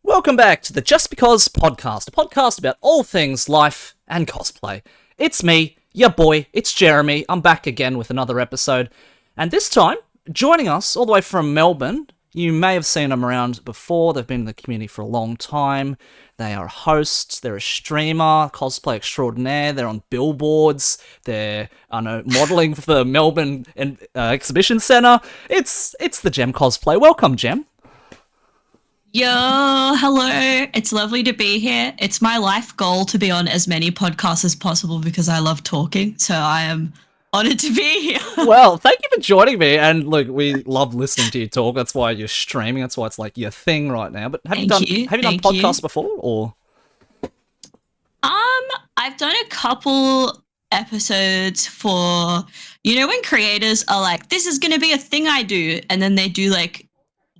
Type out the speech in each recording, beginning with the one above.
Welcome back to the Just Because podcast, a podcast about all things life and cosplay. It's me, your boy, it's Jeremy. I'm back again with another episode. And this time, joining us all the way from Melbourne, you may have seen them around before. They've been in the community for a long time. They are a host, they're a streamer, cosplay extraordinaire, they're on billboards, they're, modelling for the Melbourne Exhibition Centre. It's the TheGemCosplay. Welcome, Gem. Yo, hello. It's lovely to be here. It's my life goal to be on as many podcasts as possible because I love talking. So I am honored to be here. Well, thank you for joining me. And look, we love listening to you talk. That's why you're streaming. That's why it's like your thing right now. But have you done podcasts before, or? I've done a couple episodes for, when creators are like, this is going to be a thing I do, and then they do like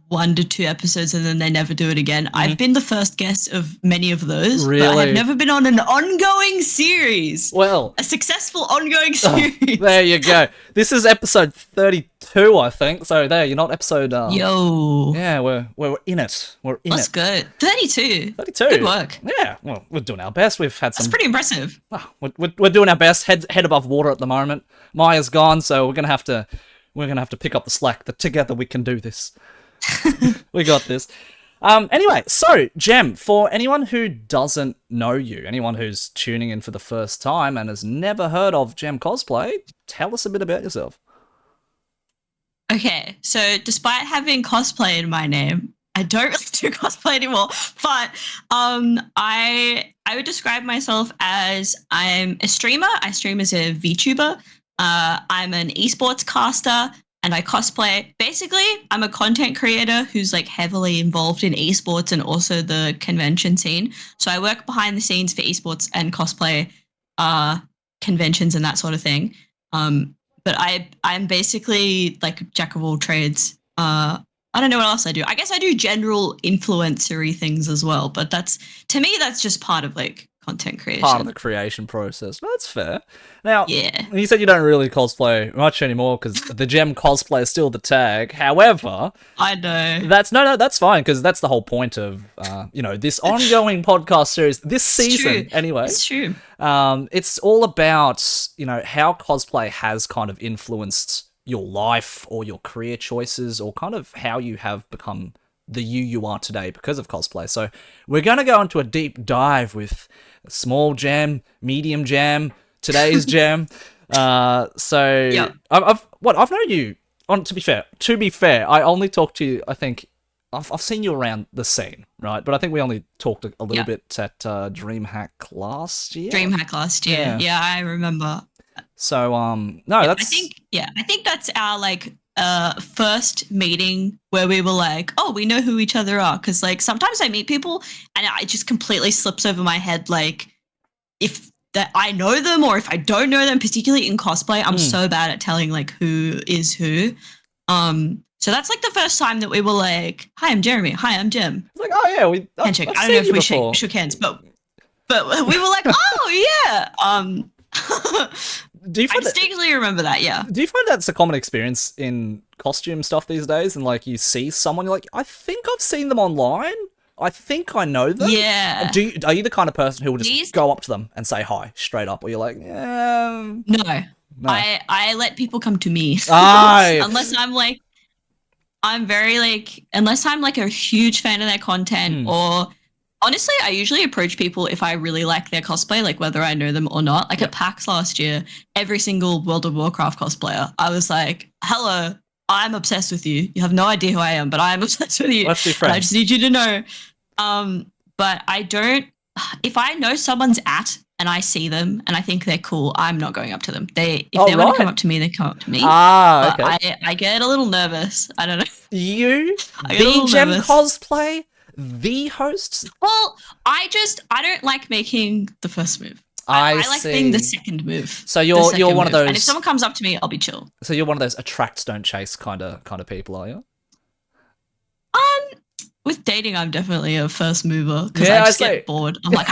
1 to 2 episodes and then they never do it again. Mm-hmm. I've been the first guest of many of those. Really? But I've never been on an ongoing series. Well, a successful ongoing series. There you go. This is episode 32, I think. So there, you're not episode... Yo. Yeah, we're in it. We're in That's it. That's good. 32. 32. Good work. Yeah, well, we're doing our best. We've had some... That's pretty impressive. We're doing our best. Head above water at the moment. Maya's gone, so we're gonna have to pick up the slack. That together we can do this. We got this. Anyway, so Gem, for anyone who doesn't know you, anyone who's tuning in for the first time and has never heard of JustBeCosplay, tell us a bit about yourself. Okay, so despite having cosplay in my name, I don't really do cosplay anymore. But I would describe myself as I'm a streamer. I stream as a VTuber. I'm an esports caster. And I cosplay. Basically, I'm a content creator who's like heavily involved in esports and also the convention scene. So I work behind the scenes for esports and cosplay conventions and that sort of thing. But I'm basically like jack of all trades. I don't know what else I do. I guess I do general influencery things as well. But to me, that's just part of like content creation. Part of the creation process. Well, that's fair. Now, yeah. You said you don't really cosplay much anymore because the TheGemCosplay is still the tag. However, I know that's fine because that's the whole point of this ongoing podcast series this season. Anyway, it's true. It's all about how cosplay has kind of influenced your life or your career choices or kind of how you have become the you are today because of cosplay. So we're going to go into a deep dive with a small gem, medium gem, today's gem. So yeah. I've known you on. To be fair, I only talked to you. I think I've seen you around the scene, right? But I think we only talked a little bit at DreamHack last year. Yeah, I remember. So that's. I think that's our like first meeting where we were like, oh, we know who each other are, because like sometimes I meet people and it just completely slips over my head like if that I know them or if I don't know them, particularly in cosplay. I'm so bad at telling like who is who. So that's like the first time that we were like, hi, I'm Jeremy, hi, I'm Jim. It's like, oh yeah, handshake. I don't know if we shook hands, but we were like, oh yeah. I distinctly remember that, yeah. Do you find that's a common experience in costume stuff these days? And like you see someone, you're like, I think I've seen them online. I think I know them. Yeah. Are you the kind of person who will just go up to them and say hi straight up? Or you're like, No. I let people come to me. Unless I'm like, unless I'm like a huge fan of their content or... Honestly, I usually approach people if I really like their cosplay, like whether I know them or not. Like at PAX last year, every single World of Warcraft cosplayer, I was like, hello, I'm obsessed with you. You have no idea who I am, but I'm obsessed with you. Let's be friends. I just need you to know. But I don't, if I know someone's at and I see them and I think they're cool, I'm not going up to them. If they want to come up to me, they come up to me. Okay. I get a little nervous. I don't know. You? TheGemCosplay? The hosts? Well, I don't like making the first move. I like being the second move. So you're one of those. And if someone comes up to me, I'll be chill. So you're one of those attract, don't chase kind of people, are you? With dating, I'm definitely a first mover because I just get bored. I'm like,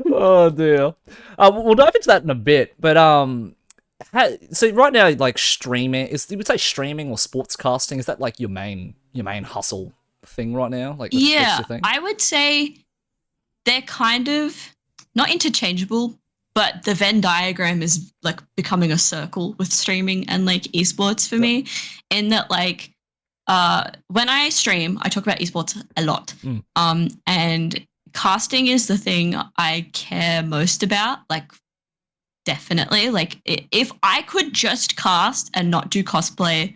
oh dear. We'll dive into that in a bit, but so right now, like streaming you would say streaming or sportscasting, is that like your main hustle thing right now? Like that's Yeah, your thing? I would say they're kind of not interchangeable, but the Venn diagram is like becoming a circle with streaming and like esports for me, in that like when I stream, I talk about esports a lot. And casting is the thing I care most about. Like, definitely. Like, if I could just cast and not do cosplay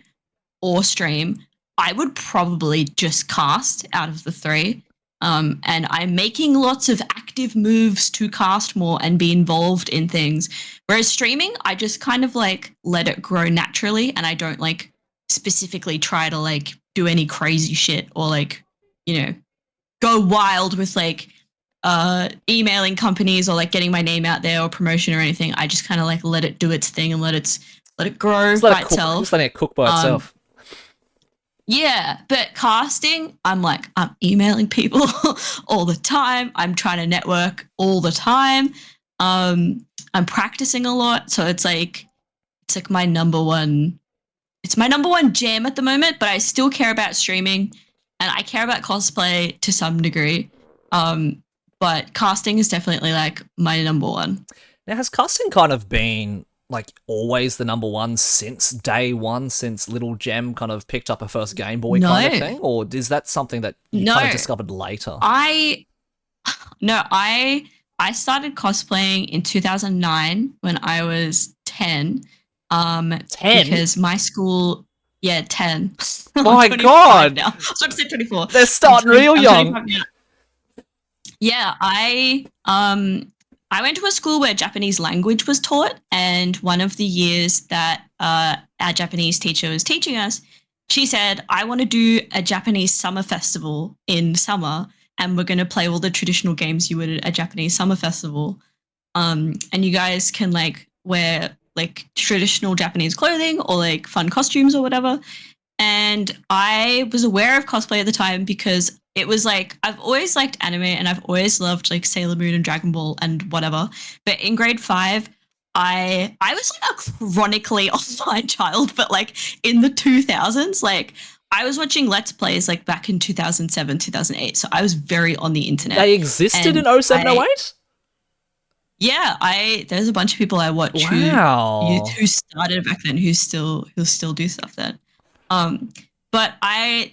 or stream, I would probably just cast out of the three. And I'm making lots of active moves to cast more and be involved in things. Whereas streaming, I just kind of like let it grow naturally, and I don't like specifically try to like do any crazy shit or like, you know, go wild with like emailing companies or like getting my name out there or promotion or anything. I just kind of like let it do its thing and let it grow Just let by it cook. itself. Just letting it cook by itself. Yeah, but casting, I'm emailing people all the time. I'm trying to network all the time. I'm practicing a lot, so it's like my number one. It's my number one jam at the moment, but I still care about streaming and I care about cosplay to some degree. But casting is definitely like my number one. Now, has casting kind of been like always the number one since day one, since Little Gem kind of picked up her first Game Boy kind of thing? Or is that something that you kind of discovered later? I started cosplaying in 2009 when I was 10. 10? Because my school, 10. My God! Now. I was about to say 24. They're starting real young. Yeah, I went to a school where Japanese language was taught, and one of the years that our Japanese teacher was teaching us, she said, I want to do a Japanese summer festival in summer, and we're going to play all the traditional games you would at a Japanese summer festival. And you guys can like wear like traditional Japanese clothing or like fun costumes or whatever. And I was aware of cosplay at the time because it was like, I've always liked anime and I've always loved like Sailor Moon and Dragon Ball and whatever. But in grade 5, I was like a chronically offline child, but like in the 2000s, like I was watching Let's Plays like back in 2007, 2008. So I was very on the internet. They existed in 07, 08? Yeah, there's a bunch of people I watch who started back then who still do stuff then. But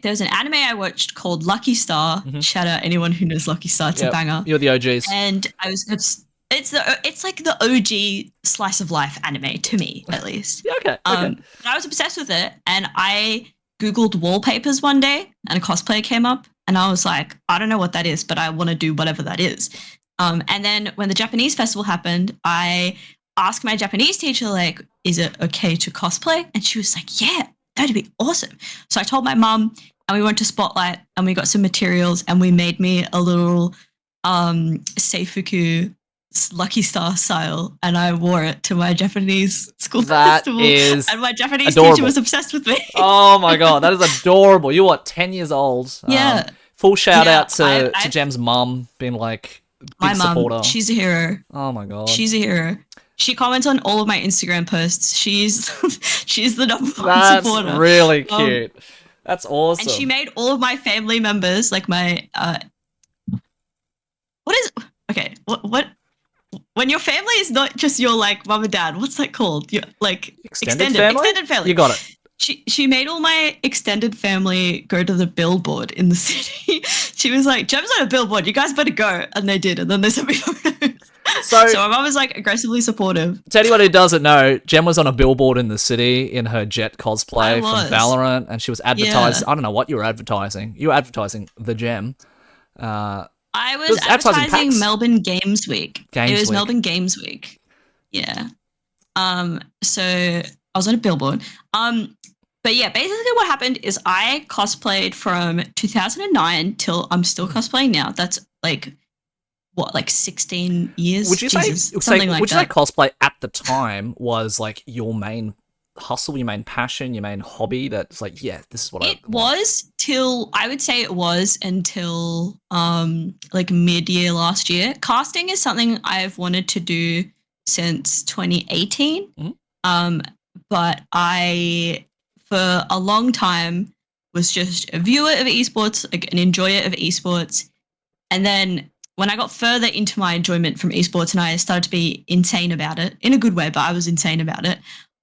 there's an anime I watched called Lucky Star. Mm-hmm. Shout out anyone who knows Lucky Star. It's a banger. You're the OGs. And it's like the OG slice of life anime to me, at least. Okay. I was obsessed with it, and I Googled wallpapers one day, and a cosplay came up, and I was like, I don't know what that is, but I want to do whatever that is. And then when the Japanese festival happened, I asked my Japanese teacher, like, is it okay to cosplay? And she was like, yeah, that'd be awesome. So I told my mum, and we went to Spotlight, and we got some materials, and we made me a little Seifuku Lucky Star style, and I wore it to my Japanese school festival. And my Japanese teacher was obsessed with me. Oh my God, that is adorable. You're 10 years old. Yeah. Full shout out to Gem's mum being like, my mum, supporter. She's a hero. Oh my God. She's a hero. She comments on all of my Instagram posts. She's the number one That's supporter. That's really cute. That's awesome. And she made all of my family members, like my what when your family is not just your like mum and dad, what's that called? Your like extended family. You got it. She made all my extended family go to the billboard in the city. She was like, Gem's on a billboard, you guys better go. And they did. And then they sent me photos. So my mum was like aggressively supportive. To anyone who doesn't know, Gem was on a billboard in the city in her Jet cosplay from Valorant. And she was advertising, I don't know what you were advertising. You were advertising the Gem. I was advertising Melbourne Games Week. Melbourne Games Week. Yeah. So I was on a billboard. But yeah, basically what happened is I cosplayed from 2009 till I'm still cosplaying now. That's like, what, like 16 years? Would you say cosplay at the time was like your main hustle, your main passion, your main hobby? That's like, yeah, this is what I would say it was until like mid-year last year. Casting is something I've wanted to do since 2018. Mm-hmm. But for a long time, was just a viewer of esports, like an enjoyer of esports. And then when I got further into my enjoyment from esports and I started to be insane about it, in a good way, but I was insane about it,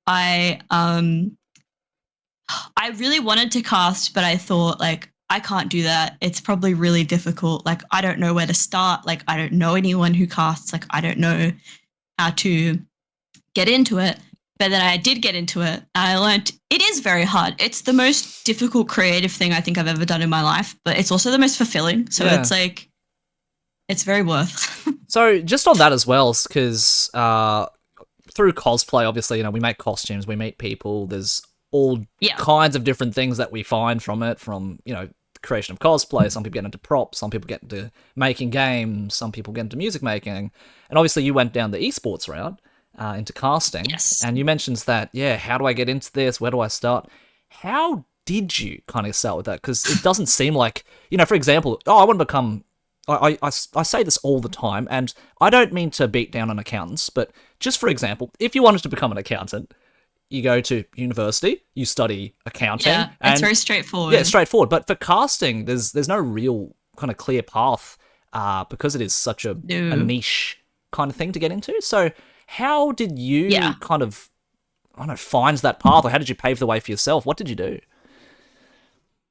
I really wanted to cast, but I thought like I can't do that. It's probably really difficult. Like I don't know where to start. Like I don't know anyone who casts. Like I don't know how to get into it. But then I did get into it. And I learned it is very hard. It's the most difficult creative thing I think I've ever done in my life, but it's also the most fulfilling. So it's like, it's very worth. So just on that as well, because through cosplay, obviously, we make costumes, we meet people. There's all kinds of different things that we find from it, from, creation of cosplay. Some people get into props, some people get into making games, some people get into music making. And obviously you went down the esports route, into casting. Yes. And you mentioned that, how do I get into this? Where do I start? How did you kind of start with that? Because it doesn't seem like, for example, I want to become... I say this all the time, and I don't mean to beat down on accountants, but just for example, if you wanted to become an accountant, you go to university, you study accounting. Yeah, it's very straightforward. Yeah, straightforward. But for casting, there's no real kind of clear path, because it is such a niche kind of thing to get into. So how did you kind of, find that path, or how did you pave the way for yourself? What did you do?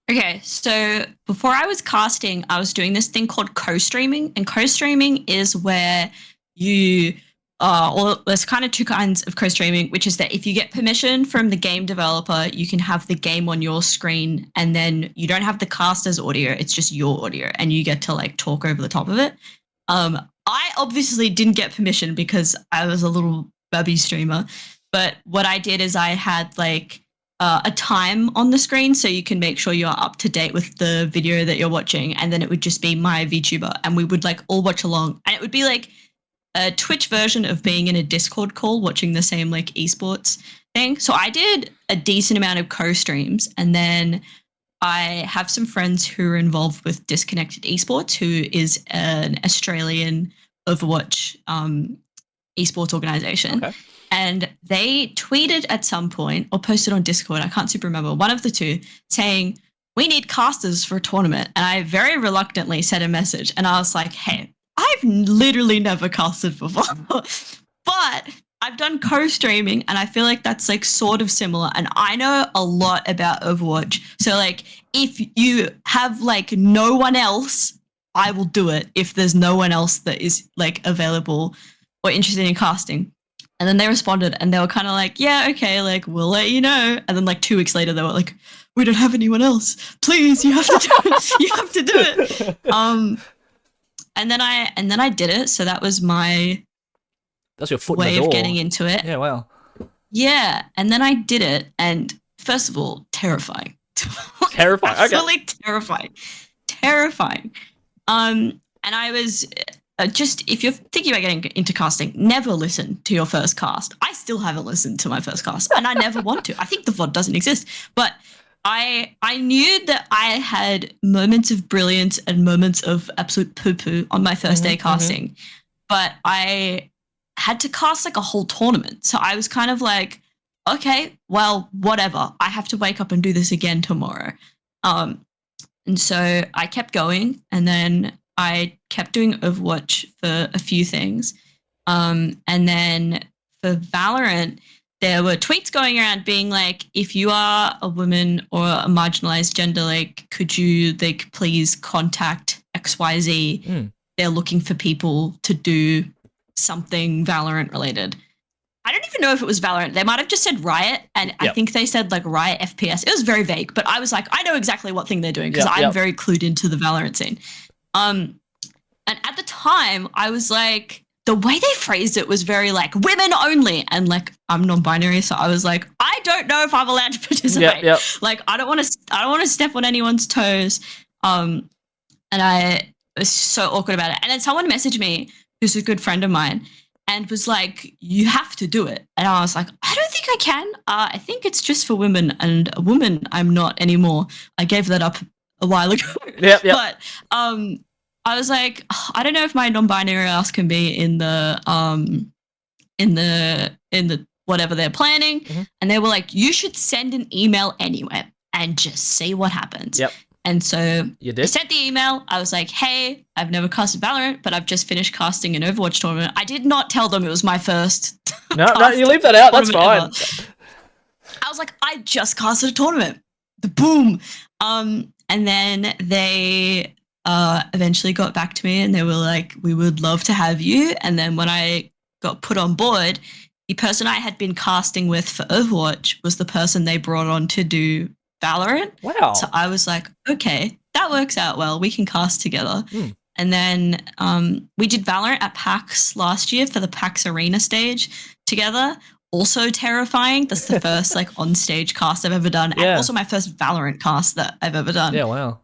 Okay, so before I was casting, I was doing this thing called co-streaming, and co-streaming is where you, there's kind of two kinds of co-streaming, which is that if you get permission from the game developer, you can have the game on your screen, and then you don't have the caster's audio, it's just your audio, and you get to like talk over the top of it. I obviously didn't get permission because I was a little bubby streamer, but what I did is I had like a time on the screen so you can make sure you're up to date with the video that you're watching, and then it would just be my VTuber, and we would like all watch along, and it would be like a Twitch version of being in a Discord call watching the same like esports thing. So I did a decent amount of co-streams, and then I have some friends who are involved with Disconnected Esports, who is an Australian Overwatch esports organization. Okay. And they tweeted at some point or posted on Discord, I can't super remember, one of the two, saying, we need casters for a tournament. And I very reluctantly sent a message, and I was like, hey, I've literally never casted before, but I've done co-streaming, and I feel like that's like sort of similar. And I know a lot about Overwatch. So like if you have like no one else, I will do it if there's no one else that is like available or interested in casting. And then they responded, and they were kind of like, yeah, okay, like, we'll let you know. And then like 2 weeks later, they were like, we don't have anyone else. Please, you have to do it. You have to do it. And then I did it. So that was my That's your way of getting into it. Yeah, wow. Yeah. And then I did it. And first of all, terrifying. Terrifying. Absolutely terrifying. Terrifying. And I was... just if you're thinking about getting into casting, never listen to your first cast. I still haven't listened to my first cast, and I never want to. I think the VOD doesn't exist, but I knew that I had moments of brilliance and moments of absolute poo-poo on my first day casting, but I had to cast like a whole tournament. So I was kind of like, okay, well, whatever. I have to wake up and do this again tomorrow. And so I kept going, and then I kept doing Overwatch for a few things. And then for Valorant, there were tweets going around being like, if you are a woman or a marginalized gender, like, could you like please contact XYZ? They're looking for people to do something Valorant related. I don't even know if it was Valorant. They might have just said Riot, and I think they said like Riot FPS. It was very vague, but I was like, I know exactly what thing they're doing because I'm very clued into the Valorant scene. And at the time, I was like, the way they phrased it was very like women only, and like I'm non-binary, so I was like, I don't know if I'm allowed to participate. Like I don't want to step on anyone's toes. And I was so awkward about it. And then someone messaged me, who's a good friend of mine, and was like, you have to do it. And I was like, I don't think I can. I think it's just for women, and a woman I'm not anymore. I gave that up a while ago. But I was like, I don't know if my non-binary ass can be in the whatever they're planning. And they were like, you should send an email anyway. and just see what happens. Yep. And so You I did? sent the email. I was like, hey, I've never casted Valorant, but I've just finished casting an Overwatch tournament. I did not tell them it was my first No, you leave that out. That's fine. ever. I was like, I just casted a tournament. The boom. And then they eventually got back to me and they were like, we would love to have you. And then when I got put on board, the person I had been casting with for Overwatch was the person they brought on to do Valorant. Wow. So I was like, okay, that works out well. We can cast together. Hmm. And then we did Valorant at PAX last year for the PAX Arena stage together. Also terrifying. That's the first like on stage cast I've ever done, and also my first Valorant cast that I've ever done. Yeah, wow.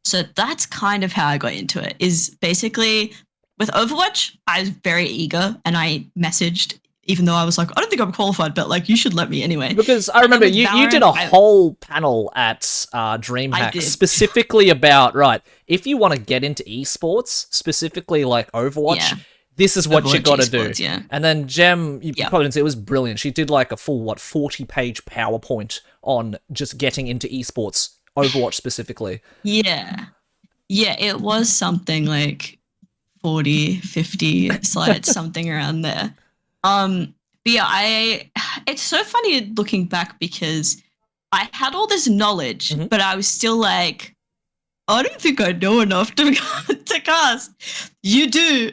So that's kind of how I got into it. Is basically with Overwatch, I was very eager, and I messaged, even though I was like, I don't think I'm qualified, but like you should let me anyway. Because I remember you did a whole panel at DreamHack specifically about, right, if you want to get into esports, specifically like Overwatch, this is what you got to do. Yeah. And then Gem, you probably didn't see, it was brilliant. She did like a full, 40-page PowerPoint on just getting into esports, Overwatch specifically. Yeah. Yeah, it was something like 40, 50 slides, something around there. But yeah, it's so funny looking back because I had all this knowledge, but I was still like, I don't think I know enough to cast. You do.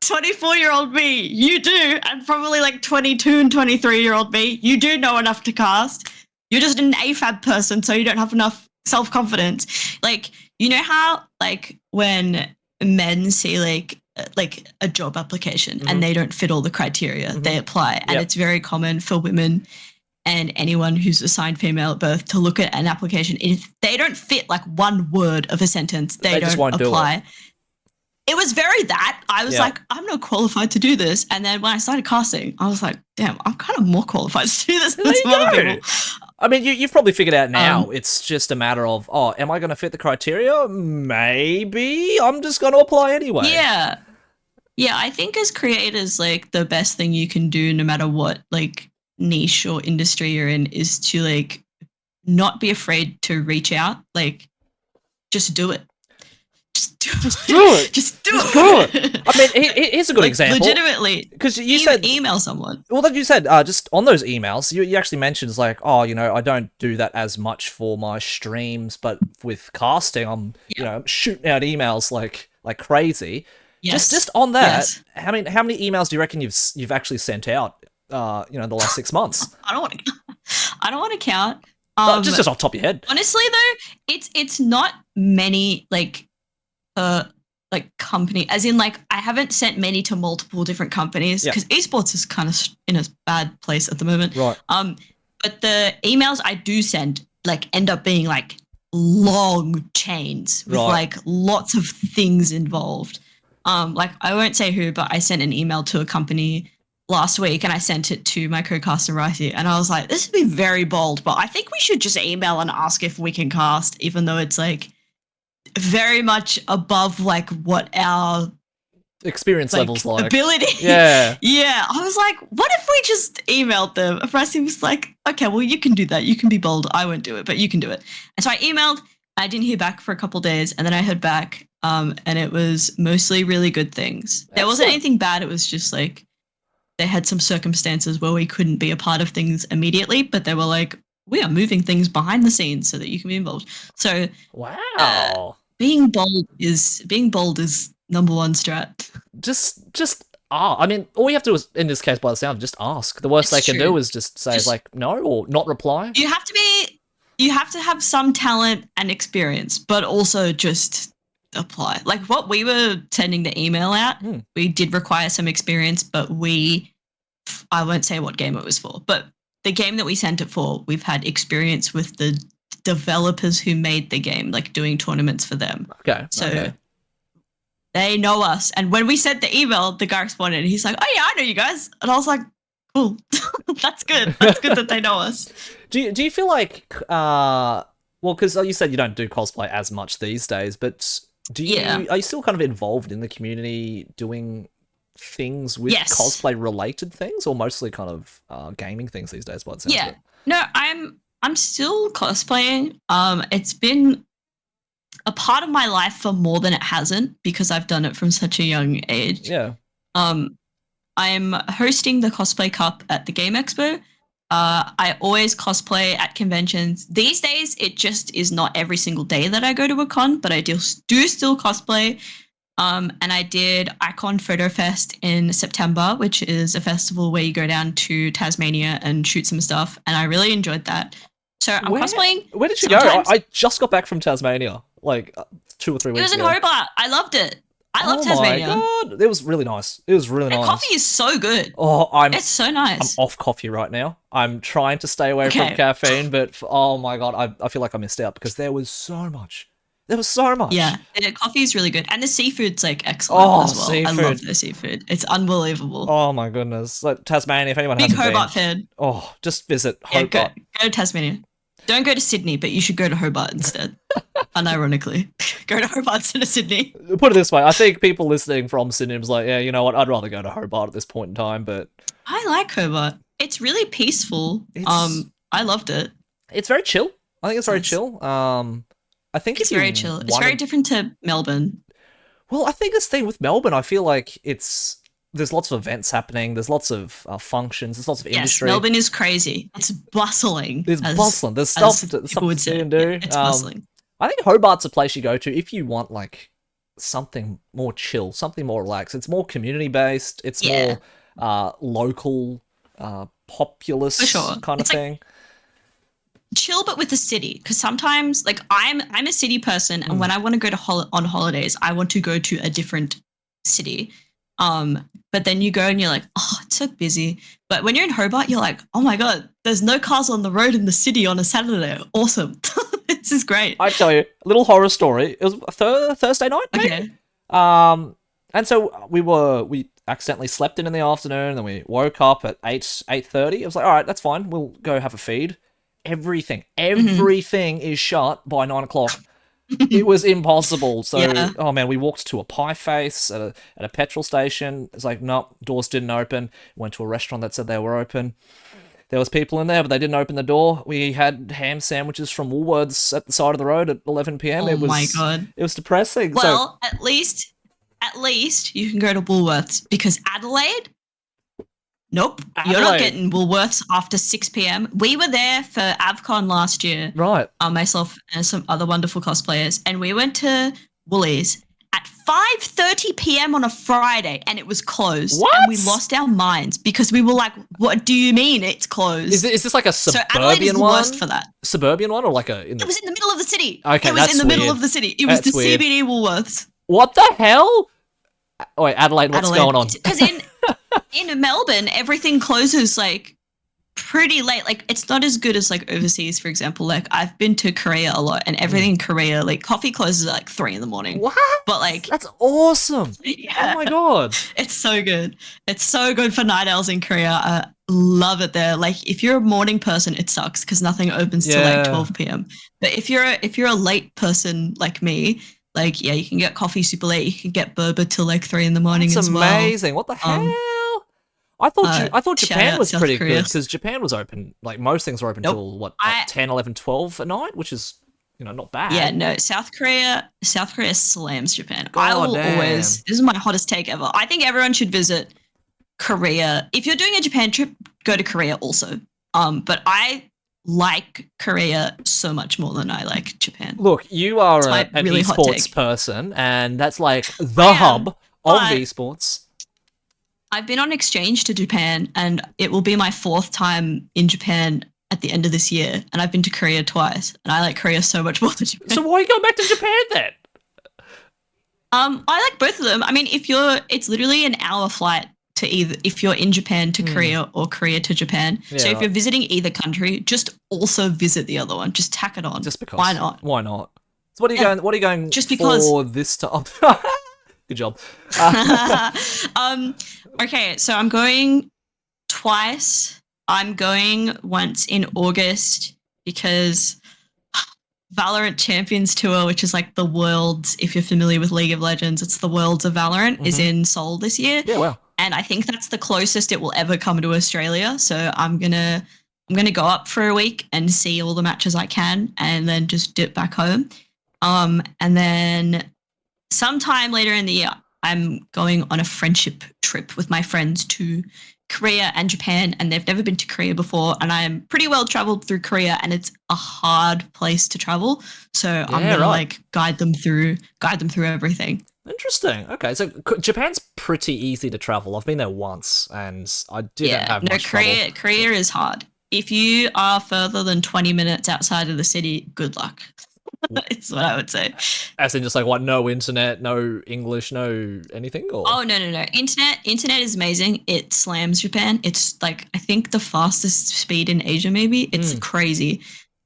24-year-old me, you do. And probably like 22 and 23-year-old me, you do know enough to cast. You're just an AFAB person, so you don't have enough self-confidence. Like, you know how like when men see like a job application and they don't fit all the criteria, they apply. And it's very common for women and anyone who's assigned female at birth to look at an application. If they don't fit like one word of a sentence, they don't apply. It was very that. I was like, I'm not qualified to do this. And then when I started casting, I was like, damn, I'm kind of more qualified to do this than some other people. I mean, you've probably figured out now. It's just a matter of, am I going to fit the criteria? Maybe. I'm just going to apply anyway. Yeah. Yeah, I think as creators, like the best thing you can do no matter what like niche or industry you're in is to like not be afraid to reach out. Like just do it. Just do it. Just do it. I mean, here's a good example. Legitimately. Because you said email someone. Well, that you said just on those emails, you actually mentioned it's like, I don't do that as much for my streams, but with casting, I'm shooting out emails like crazy. Yes. Just on that, how many emails do you reckon you've actually sent out? The last 6 months. I don't want to count. Just off the top of your head. Honestly, though, it's not many like company, as in like I haven't sent many to multiple different companies because esports is kind of in a bad place at the moment. Right. But the emails I do send like end up being like long chains with like lots of things involved. Like I won't say who, but I sent an email to a company last week and I sent it to my co-caster Ricey and I was like, this would be very bold, but I think we should just email and ask if we can cast, even though it's like very much above like what our experience levels like ability. Yeah. Yeah. I was like, what if we just emailed them? And Ricey was like, okay, well you can do that. You can be bold. I won't do it, but you can do it. And so I emailed, I didn't hear back for a couple of days and then I heard back and it was mostly really good things. There wasn't anything bad. It was just like they had some circumstances where we couldn't be a part of things immediately, but they were like, we are moving things behind the scenes so that you can be involved. So wow. Being bold is number one strat. I mean, all you have to do is, in this case, by the sound, just ask. The worst they can do is just say like no or not reply. You have to have some talent and experience, but also just apply. Like what we were sending the email out, we did require some experience, but I won't say what game it was for, but the game that we sent it for, we've had experience with the developers who made the game, like doing tournaments for them. Okay. So they know us. And when we sent the email, the guy responded and he's like, oh yeah, I know you guys. And I was like, cool. That's good. That's good that they know us. Do you feel like, well, because you said you don't do cosplay as much these days, but are you still kind of involved in the community doing things with cosplay related things or mostly kind of gaming things these days? Yeah. No, I'm still cosplaying. It's been a part of my life for more than it hasn't because I've done it from such a young age. Yeah. Um, I'm hosting the Cosplay Cup at the Game Expo. I always cosplay at conventions. These days, it just is not every single day that I go to a con, but I do still cosplay. And I did Icon Photo Fest in September, which is a festival where you go down to Tasmania and shoot some stuff. And I really enjoyed that. So I'm cosplaying. Where did you go? I just got back from Tasmania, like 2 or 3 weeks ago. It ago. was in Hobart. I loved it. I love Tasmania. Oh my god, it was really nice. It was really nice. Coffee is so good. Oh, it's so nice. I'm off coffee right now. I'm trying to stay away from caffeine, but oh my god, I feel like I missed out because there was so much. There was so much. Yeah, coffee is really good, and the seafood's like excellent as well. Seafood. I love the seafood. It's unbelievable. Oh my goodness, like Tasmania. If anyone big hasn't Hobart been, fan. Just visit Hobart. Yeah, go to Tasmania. Don't go to Sydney, but you should go to Hobart instead. Unironically, go to Hobart instead of Sydney. Put it this way, I think people listening from Sydney was like, yeah, you know what, I'd rather go to Hobart at this point in time. But I like Hobart. It's really peaceful. I loved it. It's very chill. I think it's very chill. I think it's very chill. It's very different to Melbourne. Well, I think this thing with Melbourne, I feel like there's lots of events happening. There's lots of functions. There's lots of industry. Yes, Melbourne is crazy. It's bustling. It's bustling. There's stuff to see and do. Yeah, it's bustling. I think Hobart's a place you go to if you want like something more chill, something more relaxed. It's more community based. It's more local, populous kind of thing. Chill, but with the city, because sometimes, like I'm a city person, and when I want to go to on holidays, I want to go to a different city. But then you go and you're like, oh, it's so busy. But when you're in Hobart, you're like, oh my god, there's no cars on the road in the city on a Saturday. Awesome, this is great. I tell you, a little horror story. It was a Thursday night, maybe? Okay. And so we accidentally slept in the afternoon, and then we woke up at 8:30. It was like, all right, that's fine. We'll go have a feed. Everything is shut by 9 o'clock. It was impossible. So, oh man, we walked to a pie face at a petrol station. It's like, nope, doors didn't open. Went to a restaurant that said they were open. There was people in there, but they didn't open the door. We had ham sandwiches from Woolworths at the side of the road at 11 p.m. Oh my god, it was depressing. Well, at least you can go to Woolworths, because Adelaide. Nope, you're not getting Woolworths after 6 p.m. We were there for AvCon last year. Right. Myself and some other wonderful cosplayers. And we went to Woolies at 5:30 p.m. on a Friday, and it was closed. What? And we lost our minds because we were like, what do you mean it's closed? Is this like a suburban one? So Adelaide is the worst for that. Suburban one, or like It was in the middle of the city. Okay, it was in the middle of the city. It was the weird. CBD Woolworths. What the hell? Oh, wait, Adelaide, what's going on? Because in Melbourne, everything closes like pretty late. Like, it's not as good as like overseas, for example. Like, I've been to Korea a lot, and everything in Korea, like coffee closes at like 3 a.m. What? But like, that's awesome. Yeah. Oh my god. It's so good. It's so good for night owls in Korea. I love it there. Like, if you're a morning person, it sucks because nothing opens till like 12 p.m. But if you're a late person like me, like, yeah, you can get coffee super late. You can get boba till like 3 a.m. as well. That's amazing. What the hell? I thought Japan was pretty good because Japan was open. Like, most things were open till what, 10, 11, 12 at night, which is, not bad. Yeah, no, South Korea slams Japan. I will always. This is my hottest take ever. I think everyone should visit Korea. If you're doing a Japan trip, go to Korea also. But I like Korea so much more than I like Japan. Look, you are an really esports person, and that's like the hub of esports. I've been on exchange to Japan, and it will be my 4th time in Japan at the end of this year. And I've been to Korea twice, and I like Korea so much more than Japan. So why are you going back to Japan then? I like both of them. I mean, it's literally an hour flight to either, if you're in Japan to Korea or Korea to Japan. Yeah, so if you're visiting either country, just also visit the other one. Just tack it on. Just because. Why not? Why not? So what are you going just because for this time? Good job. Okay, so I'm going twice. I'm going once in August because Valorant Champions Tour, which is like the Worlds, if you're familiar with League of Legends, it's the Worlds of Valorant, is in Seoul this year. Yeah, wow. And I think that's the closest it will ever come to Australia. So I'm going to I'm going to go up for a week and see all the matches I can and then just dip back home. And then sometime later in the year, I'm going on a friendship trip with my friends to Korea and Japan, and they've never been to Korea before. And I'm pretty well traveled through Korea, and it's a hard place to travel. So I'm gonna like guide them through everything. Interesting. Okay, so Japan's pretty easy to travel. I've been there once, and I didn't have much trouble. Korea is hard. If you are further than 20 minutes outside of the city, good luck. It's what I would say. As in just like what, no internet, no English, no anything? Or? Oh, no. Internet is amazing. It slams Japan. It's like, I think the fastest speed in Asia, maybe. It's crazy.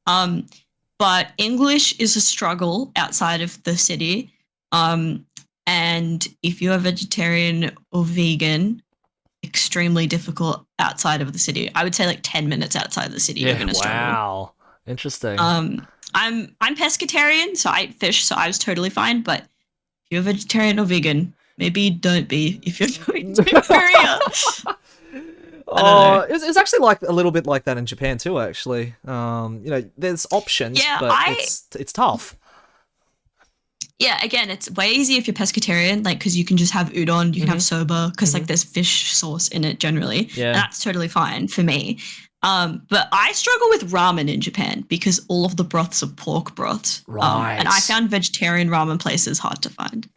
But English is a struggle outside of the city. And if you're vegetarian or vegan, extremely difficult outside of the city. I would say like 10 minutes outside the city, you're going to struggle. Wow. Interesting. I'm pescatarian, so I eat fish, so I was totally fine. But if you're vegetarian or vegan, maybe don't be if you're going to Korea. It's actually like a little bit like that in Japan too. Actually, there's options, but it's tough. Yeah, again, it's way easier if you're pescatarian, like because you can just have udon, you can have soba, because like there's fish sauce in it generally. Yeah, and that's totally fine for me. But I struggle with ramen in Japan because all of the broths are pork broths. Right. And I found vegetarian ramen places hard to find.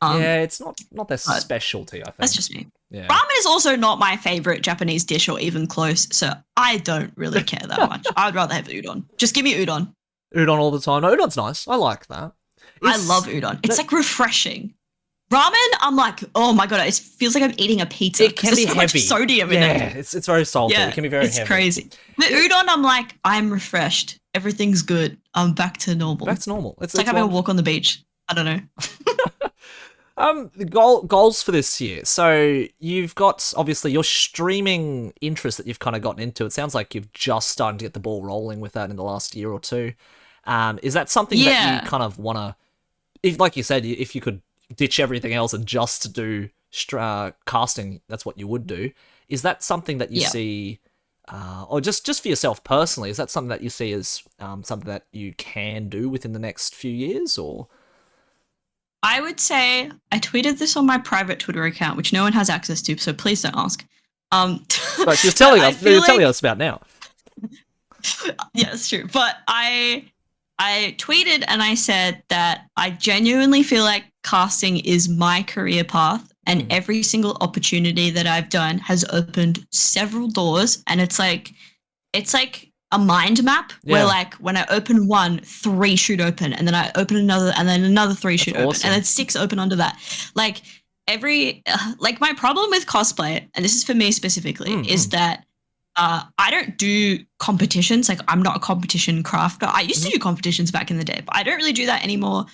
It's not their specialty, I think. That's just me. Yeah. Ramen is also not my favorite Japanese dish or even close, so I don't really care that much. I would rather have udon. Just give me udon. Udon all the time. No, udon's nice. I like that. I love udon. It's like refreshing. Ramen, I'm like, oh my god, it feels like I'm eating a pizza. It can be so heavy. Much sodium in it. Yeah, it's very salty. It can be very heavy. It's crazy. But udon, I'm like, I'm refreshed. Everything's good. I'm back to normal. Back to normal. It's like having a walk on the beach. I don't know. The goals for this year. So you've got, obviously, your streaming interest that you've kind of gotten into. It sounds like you've just started to get the ball rolling with that in the last year or two. Is that something that you kind of want to, if, like you said, if you could ditch everything else and just do casting, that's what you would do. Is that something that you see, or just for yourself personally, is that something that you see as something that you can do within the next few years, or? I would say, I tweeted this on my private Twitter account, which no one has access to, so please don't ask. But you're telling us. You're telling us about now. Yeah, it's true. But I tweeted and I said that I genuinely feel like casting is my career path, and every single opportunity that I've done has opened several doors, and it's like a mind map where like when I open one, 3 should open, and then I open another, and then another 3 should open, and then 6 open under that. Like like my problem with cosplay, and this is for me specifically, is that I don't do competitions. Like, I'm not a competition crafter. I used to do competitions back in the day, but I don't really do that anymore.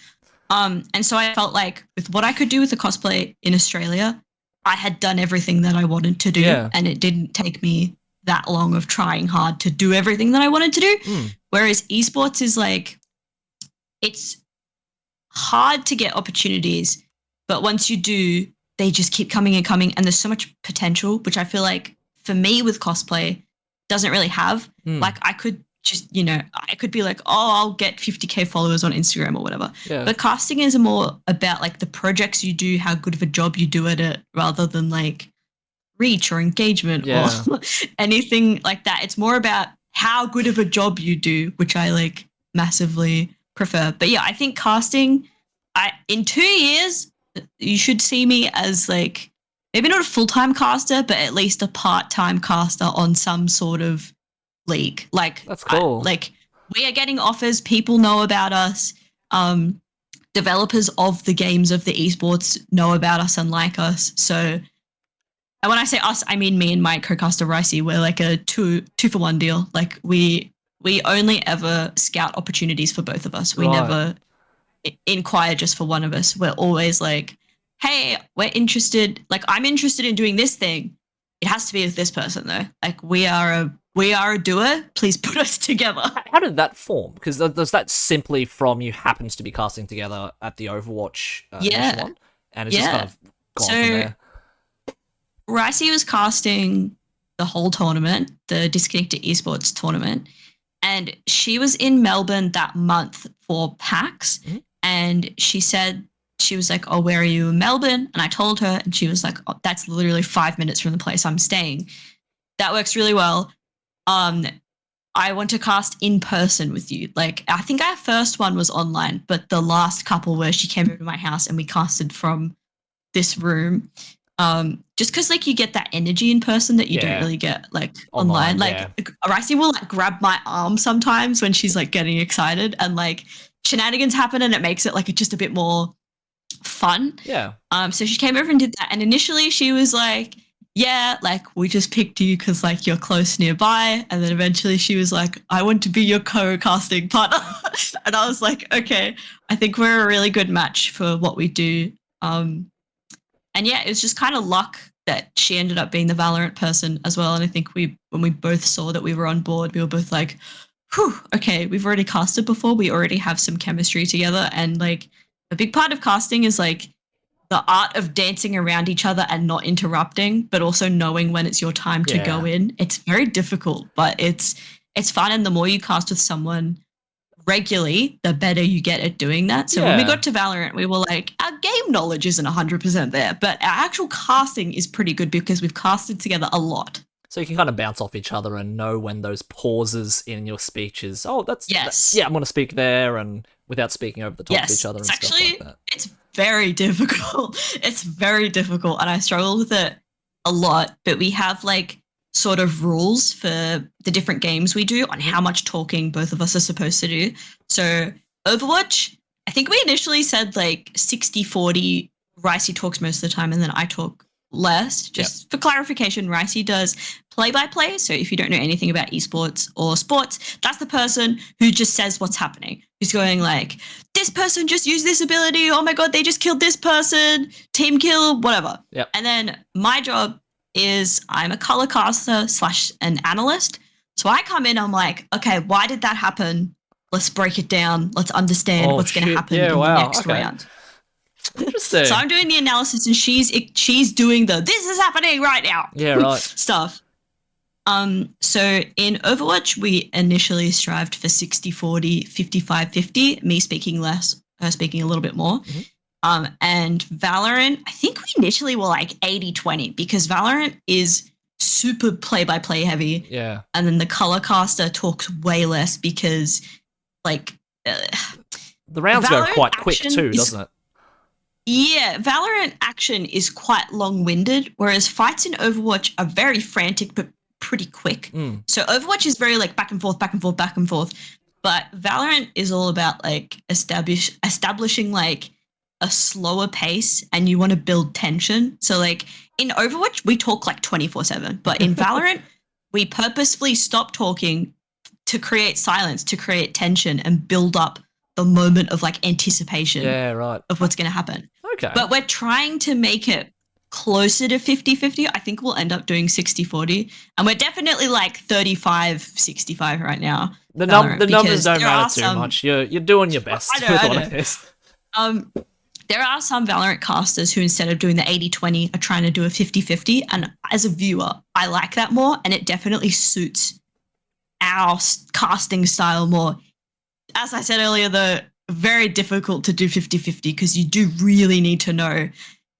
And so I felt like with what I could do with the cosplay in Australia, I had done everything that I wanted to do, and it didn't take me that long of trying hard to do everything that I wanted to do. Whereas esports is like, it's hard to get opportunities, but once you do, they just keep coming and coming, and there's so much potential, which I feel like for me with cosplay doesn't really have. Like, I could just, I could be like, oh, I'll get 50k followers on Instagram or whatever. But casting is more about like the projects you do, how good of a job you do at it, rather than like reach or engagement or anything like that. It's more about how good of a job you do, which I like massively prefer. But yeah, I think casting, in 2 years, you should see me as like, maybe not a full-time caster, but at least a part-time caster on some sort of league. Like, that's cool. We are getting offers. People know about us. Developers of the games of the esports know about us and like us. So, and when I say us, I mean me and my co-caster Ricey. We're like a two-for-one deal. Like, we only ever scout opportunities for both of us. We never inquire just for one of us. We're always like, hey, we're interested. Like, I'm interested in doing this thing. It has to be with this person, though. Like, we are a duo. Please put us together. How did that form? Because does that simply from you happens to be casting together at the Overwatch one? And it's just kind of gone from there? Ricey was casting the whole tournament, the Disconnected Esports tournament. And she was in Melbourne that month for PAX. Mhm. And she said, she was like, oh, where are you in Melbourne? And I told her, and she was like, oh, that's literally 5 minutes from the place I'm staying. That works really well. I want to cast in person with you. Like, I think our first one was online, but the last couple where she came over to my house and we casted from this room. Just because like you get that energy in person that you don't really get like online. Like Ricey will like grab my arm sometimes when she's like getting excited, and like shenanigans happen and it makes it like just a bit more fun. Yeah. So she came over and did that, and initially she was like, yeah, like we just picked you because like you're close nearby. And then eventually she was like, I want to be your co-casting partner. And I was like, okay, I think we're a really good match for what we do. And yeah, it was just kind of luck that she ended up being the Valorant person as well. And I think when we both saw that we were on board, we were both like, whew, okay, we've already casted before. We already have some chemistry together. And like a big part of casting is like the art of dancing around each other and not interrupting, but also knowing when it's your time to go in. It's very difficult, but it's fun. And the more you cast with someone regularly, the better you get at doing that. So when we got to Valorant, we were like, our game knowledge isn't 100% there, but our actual casting is pretty good because we've casted together a lot. So you can kind of bounce off each other and know when those pauses in your speeches. Oh, that's I'm going to speak there, and without speaking over the top of each other and stuff like that. It's very difficult. It's very difficult, and I struggle with it a lot. But we have like sort of rules for the different games we do on how much talking both of us are supposed to do. So Overwatch, I think we initially said like 60-40. Ricey talks most of the time, and then I talk less. Just for clarification, Ricey does play-by-play. So if you don't know anything about esports or sports, that's the person who just says what's happening. Who's going like, this person just used this ability. Oh my God, they just killed this person. Team kill, whatever. Yep. And then my job is I'm a color caster / an analyst. So I come in, I'm like, okay, why did that happen? Let's break it down. Let's understand what's going to happen in the next round. Interesting. So I'm doing the analysis and she's doing this is happening right now. Yeah, right. stuff. So in Overwatch, we initially strived for 60-40, 55-50, me speaking less, her speaking a little bit more. Mm-hmm. And Valorant, I think we initially were like 80-20 because Valorant is super play-by-play heavy. Yeah. And then the color caster talks way less because like... the rounds go quite quick too, doesn't it? Yeah, Valorant action is quite long-winded, whereas fights in Overwatch are very frantic but pretty quick. So Overwatch is very like back and forth, back and forth, back and forth. But Valorant is all about like establishing like a slower pace, and you want to build tension. So like in Overwatch, we talk like 24/7, but in Valorant, we purposefully stop talking to create silence, to create tension and build up the moment of like anticipation of what's going to happen. Okay. But we're trying to make it closer to 50-50. I think we'll end up doing 60-40. And we're definitely like 35-65 right now. The numbers don't matter too much. You're doing your best with what it is. There are some Valorant casters who instead of doing the 80-20 are trying to do a 50-50. And as a viewer, I like that more. And it definitely suits our casting style more. As I said earlier, though, very difficult to do 50-50 because you do really need to know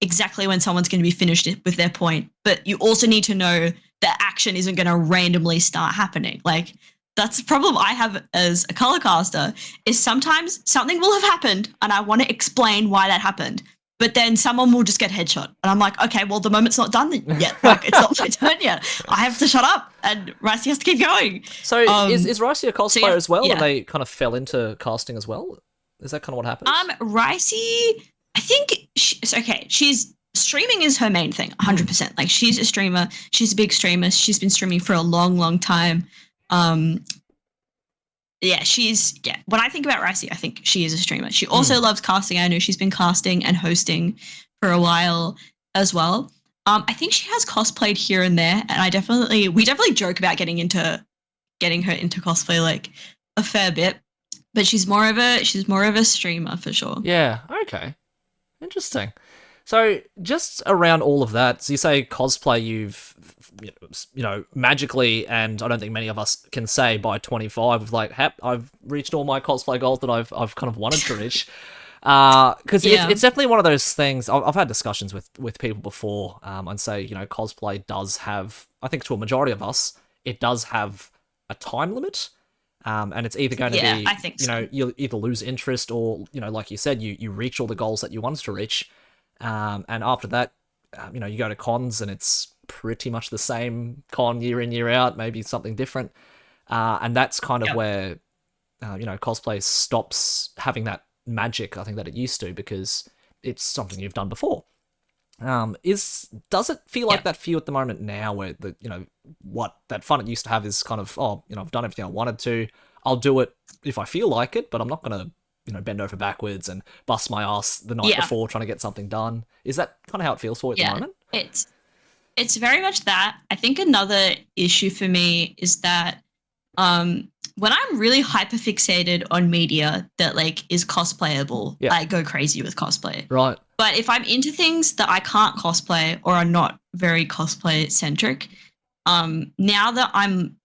exactly when someone's going to be finished with their point. But you also need to know that action isn't going to randomly start happening. Like, that's the problem I have as a color caster is sometimes something will have happened and I want to explain why that happened. But then someone will just get headshot. And I'm like, okay, well, the moment's not done yet. Like, it's not my turn yet. I have to shut up. And Ricey has to keep going. So is Ricey a cosplayer as well? Yeah. And they kind of fell into casting as well? Is that kind of what happens? Ricey, I think, she's streaming is her main thing, 100%. Like, she's a streamer. She's a big streamer. She's been streaming for a long, long time. When I think about Ricey, I think she is a streamer. She also loves casting. I know she's been casting and hosting for a while as well. I think she has cosplayed here and there, and we definitely joke about getting her into cosplay like a fair bit. But she's more of a streamer for sure. Yeah. Okay. Interesting. So just around all of that, so you say cosplay, you've magically, and I don't think many of us can say by 25, with like, I've reached all my cosplay goals that I've kind of wanted to reach. Because Yeah. it's definitely one of those things. I've had discussions with people before, and say, cosplay does have, I think to a majority of us, it does have a time limit. And it's either going to Yeah, be, I think so. you'll either lose interest, or, like you said, you reach all the goals that you wanted to reach. And after that, you go to cons and it's pretty much the same con year in, year out, maybe something different. And that's kind of Yep. where, cosplay stops having that magic, I think, that it used to, because it's something you've done before. Does it feel like Yep. that for you at the moment now, where what that fun it used to have is kind of, I've done everything I wanted to. I'll do it if I feel like it, but I'm not gonna, bend over backwards and bust my ass the night Yeah. before trying to get something done. Is that kind of how it feels for you at the Yeah. moment? It's very much that. I think another issue for me is that when I'm really hyper fixated on media that like is cosplayable, Yeah. I go crazy with cosplay. Right. But if I'm into things that I can't cosplay or are not very cosplay centric, now that I'm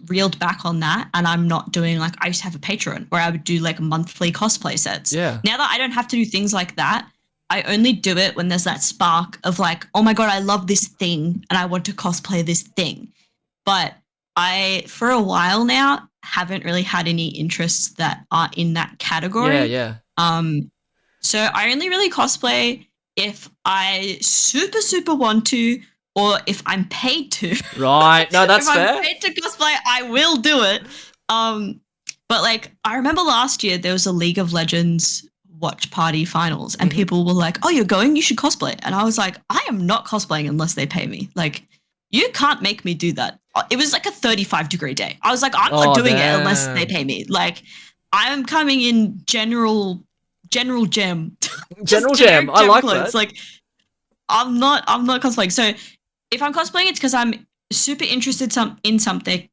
reeled back on that and I'm not doing like I used to have a Patreon where I would do like monthly cosplay sets. Yeah. Now that I don't have to do things like that, I only do it when there's that spark of like, oh my god, I love this thing and I want to cosplay this thing. But I, for a while now, haven't really had any interests that are in that Yeah. category. Yeah. So I only really cosplay if I super, super want to, or if I'm paid to. Right. No, that's if I'm fair. paid to cosplay, I will do it. But like I remember last year there was a League of Legends watch party finals, and people were like, "Oh, you're going? You should cosplay." And I was like, "I am not cosplaying unless they pay me. Like, you can't make me do that." It was like a 35-degree day. I was like, "I'm not doing it unless they pay me." Like, I'm coming in general gem. General Jam. I like clothes. that. Like, I'm not cosplaying. So if I'm cosplaying, it's because I'm super interested in something,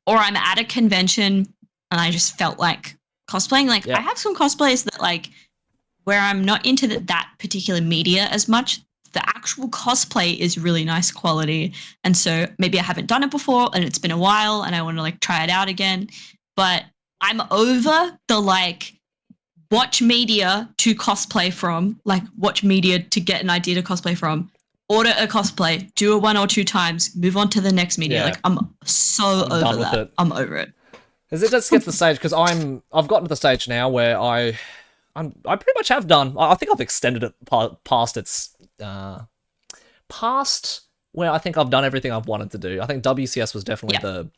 or I'm at a convention and I just felt like cosplaying. Like, Yeah. I have some cosplays that like where I'm not into that particular media as much. The actual cosplay is really nice quality, and so maybe I haven't done it before and it's been a while and I want to like try it out again. But I'm over the like watch media to cosplay from, like watch media to get an idea to cosplay from, order a cosplay, do it 1 or 2 times, move on to the next media. Yeah. Like I'm so I'm done over with that. it. I'm over it. Because it just gets to the stage, because I've gotten to the stage now where I pretty much have done. I think I've extended it past its past where I think I've done everything I've wanted to do. I think WCS was definitely the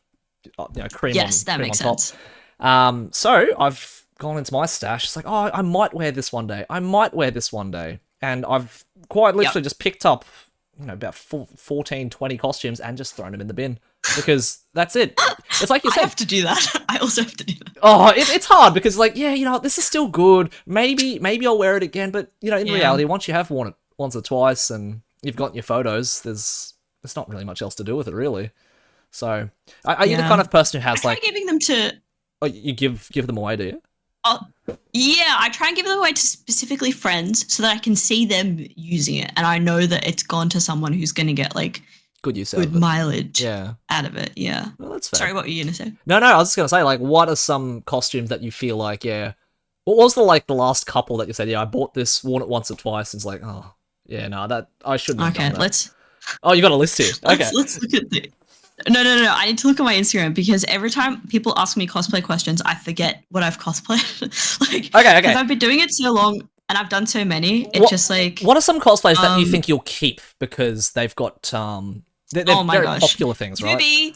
cream Yes, on, that cream makes on top. sense. So I've gone into my stash. It's like, oh, I might wear this one day. I might wear this one day. And I've quite literally just picked up, about 14, 20 costumes and just thrown them in the bin. Because that's it. It's like you said. I have to do that. I also have to do that. Oh, it's hard because, like, yeah, this is still good. Maybe I'll wear it again. But, in reality, once you have worn it once or twice and you've gotten your photos, there's not really much else to do with it, really. So, are you the kind of person who has, I like... try giving them to... Oh, you give them away, do you? Yeah, I try and give them away to specifically friends so that I can see them using it. And I know that it's gone to someone who's going to get, like, good use out of it. mileage Yeah. out of it. Yeah. Well, that's fair. Sorry, what were you going to say? No, I was just going to say, like, what are some costumes that you feel like, what was the last couple that you said, I bought this, worn it once or twice, and it's like, oh, yeah, no, that, I shouldn't have done that. Oh, you got a list here. Okay. Let's look at the... No. I need to look at my Instagram because every time people ask me cosplay questions, I forget what I've cosplayed. Like, okay. Because I've been doing it so long and I've done so many, just like... What are some cosplays that you think you'll keep because they've got, they're very popular things, right? 2B.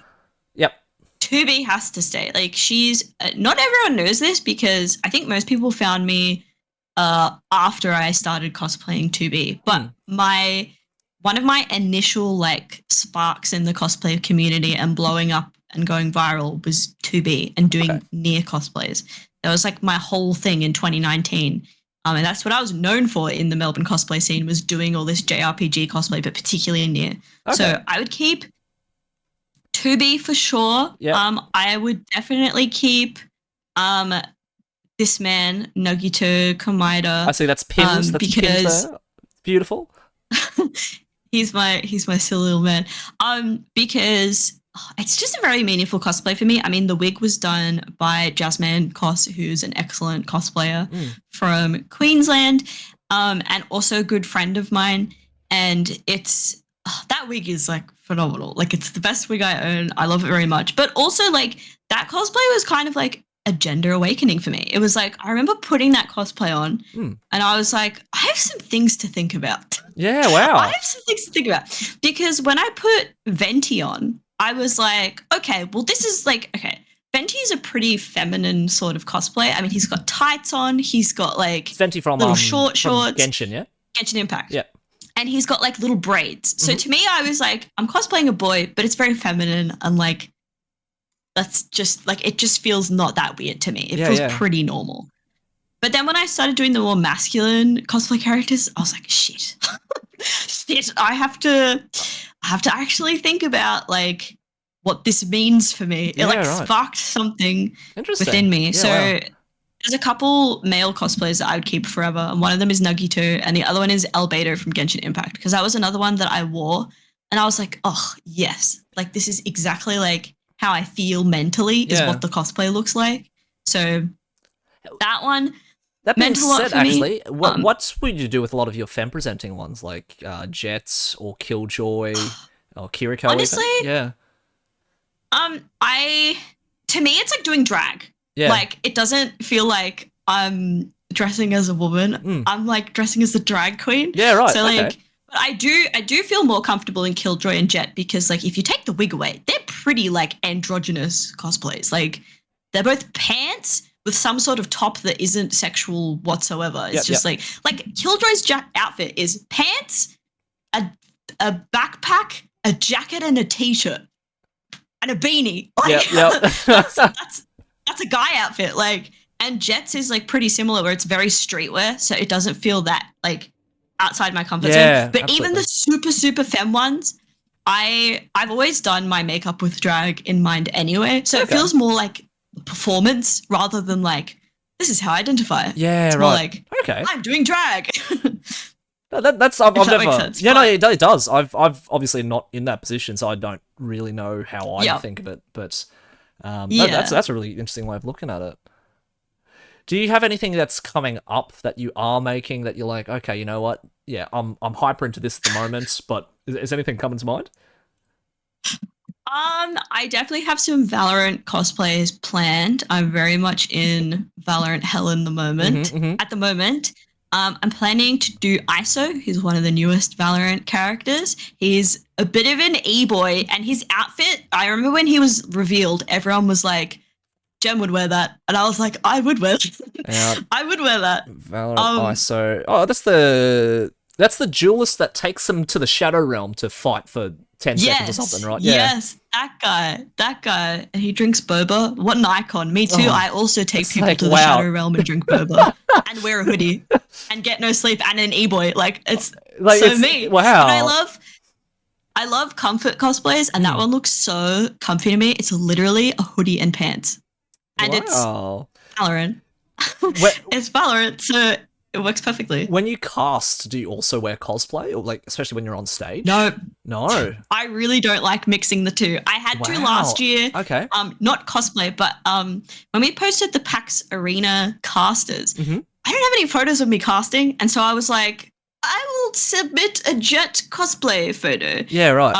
Yep. 2B has to stay. Like, she's... not everyone knows this because I think most people found me after I started cosplaying 2B. But one of my initial like sparks in the cosplay community and blowing up and going viral was 2B and doing near cosplays. That was like my whole thing in 2019. And that's what I was known for in the Melbourne cosplay scene, was doing all this JRPG cosplay, but particularly near. Okay. So I would keep 2B for sure. Yep. I would definitely keep this man, Nogito Komaeda. I see that's pins. That's because pins there. Beautiful. He's my silly little man. Because it's just a very meaningful cosplay for me. I mean, the wig was done by JustBeCos, who's an excellent cosplayer from Queensland, and also a good friend of mine. And it's that wig is like phenomenal. Like it's the best wig I own. I love it very much. But also like that cosplay was kind of like a gender awakening for me. It was like I remember putting that cosplay on and I was like, I have some things to think about. Yeah, wow. I have some things to think about. Because when I put Venti on, I was like, okay, well this is like okay. Venti is a pretty feminine sort of cosplay. I mean, he's got tights on, he's got like Venti from little short shorts. Genshin, yeah? Genshin Impact. Yeah. And he's got like little braids. So to me, I was like, I'm cosplaying a boy, but it's very feminine and like that's just like it just feels not that weird to me. It feels pretty normal. But then when I started doing the more masculine cosplay characters, I was like, shit. Shit, I have to actually think about like what this means for me. It sparked something within me. So there's a couple male cosplayers that I would keep forever, and one of them is Nagito, and the other one is Albedo from Genshin Impact, because that was another one that I wore, and I was like, oh, yes. Like, this is exactly, like, how I feel mentally is what the cosplay looks like. So that one that being meant a lot said, for actually, me. what would you do with a lot of your femme-presenting ones, like Jets or Killjoy or Kiriko? Honestly, even? to me, it's like doing drag. Yeah. Like, it doesn't feel like I'm dressing as a woman. I'm like dressing as a drag queen. Yeah, right. So like, but I do feel more comfortable in Killjoy and Jet because like if you take the wig away, they're pretty like androgynous cosplays. Like they're both pants with some sort of top that isn't sexual whatsoever. It's just like Killjoy's outfit is pants, a backpack, a jacket, and a t-shirt, and a beanie. Like, that's a guy outfit. Like, and Jet's is like pretty similar, where it's very streetwear, so it doesn't feel that like outside my comfort zone. But even the super femme ones, I've always done my makeup with drag in mind anyway, so it feels more like performance rather than like this is how I identify. Yeah, it's right. More like okay, I'm doing drag. That's I've never. Makes sense, yeah, no, it does. I've obviously not in that position, so I don't really know how I think of it. But that's a really interesting way of looking at it. Do you have anything that's coming up that you are making that you're like, okay, you know what? Yeah, I'm hyper into this at the moment, but is anything coming to mind? I definitely have some Valorant cosplays planned. I'm very much in Valorant hell in the moment. At the moment, I'm planning to do ISO. He's one of the newest Valorant characters. He's a bit of an e-boy, and his outfit, I remember when he was revealed, everyone was like, Jem would wear that. And I was like, I would wear that. I would wear that. Valorant ISO. Oh, that's the duelist that takes them to the Shadow Realm to fight for 10 seconds or something, right? Yeah. Yes, that guy. And he drinks boba. What an icon. Me too. I also take people to the Shadow Realm and drink boba and wear a hoodie and get no sleep and an e-boy. Like, it's me. Wow. And I love comfort cosplays, and that one looks so comfy to me. It's literally a hoodie and pants. And it's Valorant. It's Valorant, so it works perfectly. When you cast, do you also wear cosplay, or like especially when you're on stage? No. I really don't like mixing the two. I had to last year. Okay. Not cosplay, but when we posted the PAX Arena casters, I don't have any photos of me casting, and so I was like, I will submit a Jet cosplay photo. Yeah, right.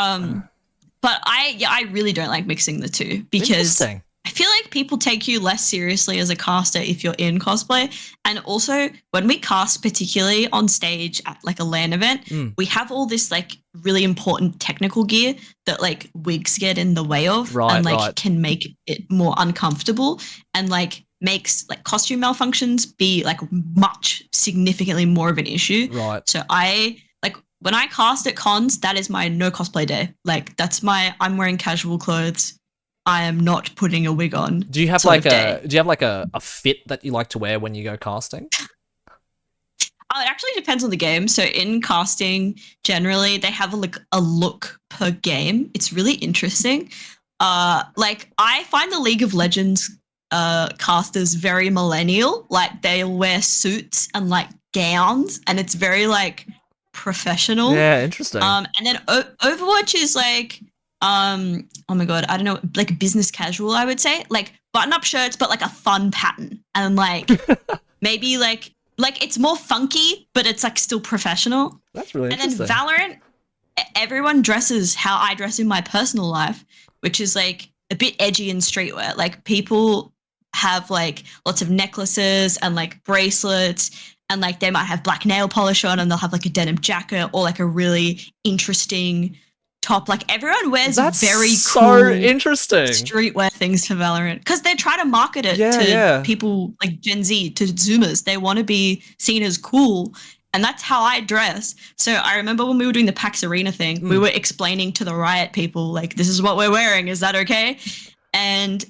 But I really don't like mixing the two because I feel like people take you less seriously as a caster if you're in cosplay. And also, when we cast, particularly on stage at like a LAN event, we have all this like really important technical gear that like wigs get in the way of, and like can make it more uncomfortable, and like makes like costume malfunctions be like much significantly more of an issue. Right. So when I cast at cons, that is my no cosplay day. Like I'm wearing casual clothes. I am not putting a wig on. Do you have like a fit that you like to wear when you go casting? It actually depends on the game. So in casting, generally they have a look per game. It's really interesting. Like I find the League of Legends casters very millennial. Like they'll wear suits and like gowns, and it's very like professional. Yeah, interesting. And then Overwatch is like, oh my god, I don't know, like business casual, I would say, like button-up shirts, but like a fun pattern, and like maybe like it's more funky, but it's like still professional. That's really And then interesting. Valorant, everyone dresses how I dress in my personal life, which is like a bit edgy and streetwear. Like people have like lots of necklaces and like bracelets, and like they might have black nail polish on, and they'll have like a denim jacket or like a really interesting top. Like everyone wears That's very so cool interesting. streetwear things for Valorant because they're trying to market it Yeah, to yeah. people like Gen Z, to Zoomers. They want to be seen as cool. And that's how I dress. So I remember when we were doing the PAX Arena thing, we were explaining to the Riot people, like, this is what we're wearing. Is that okay? And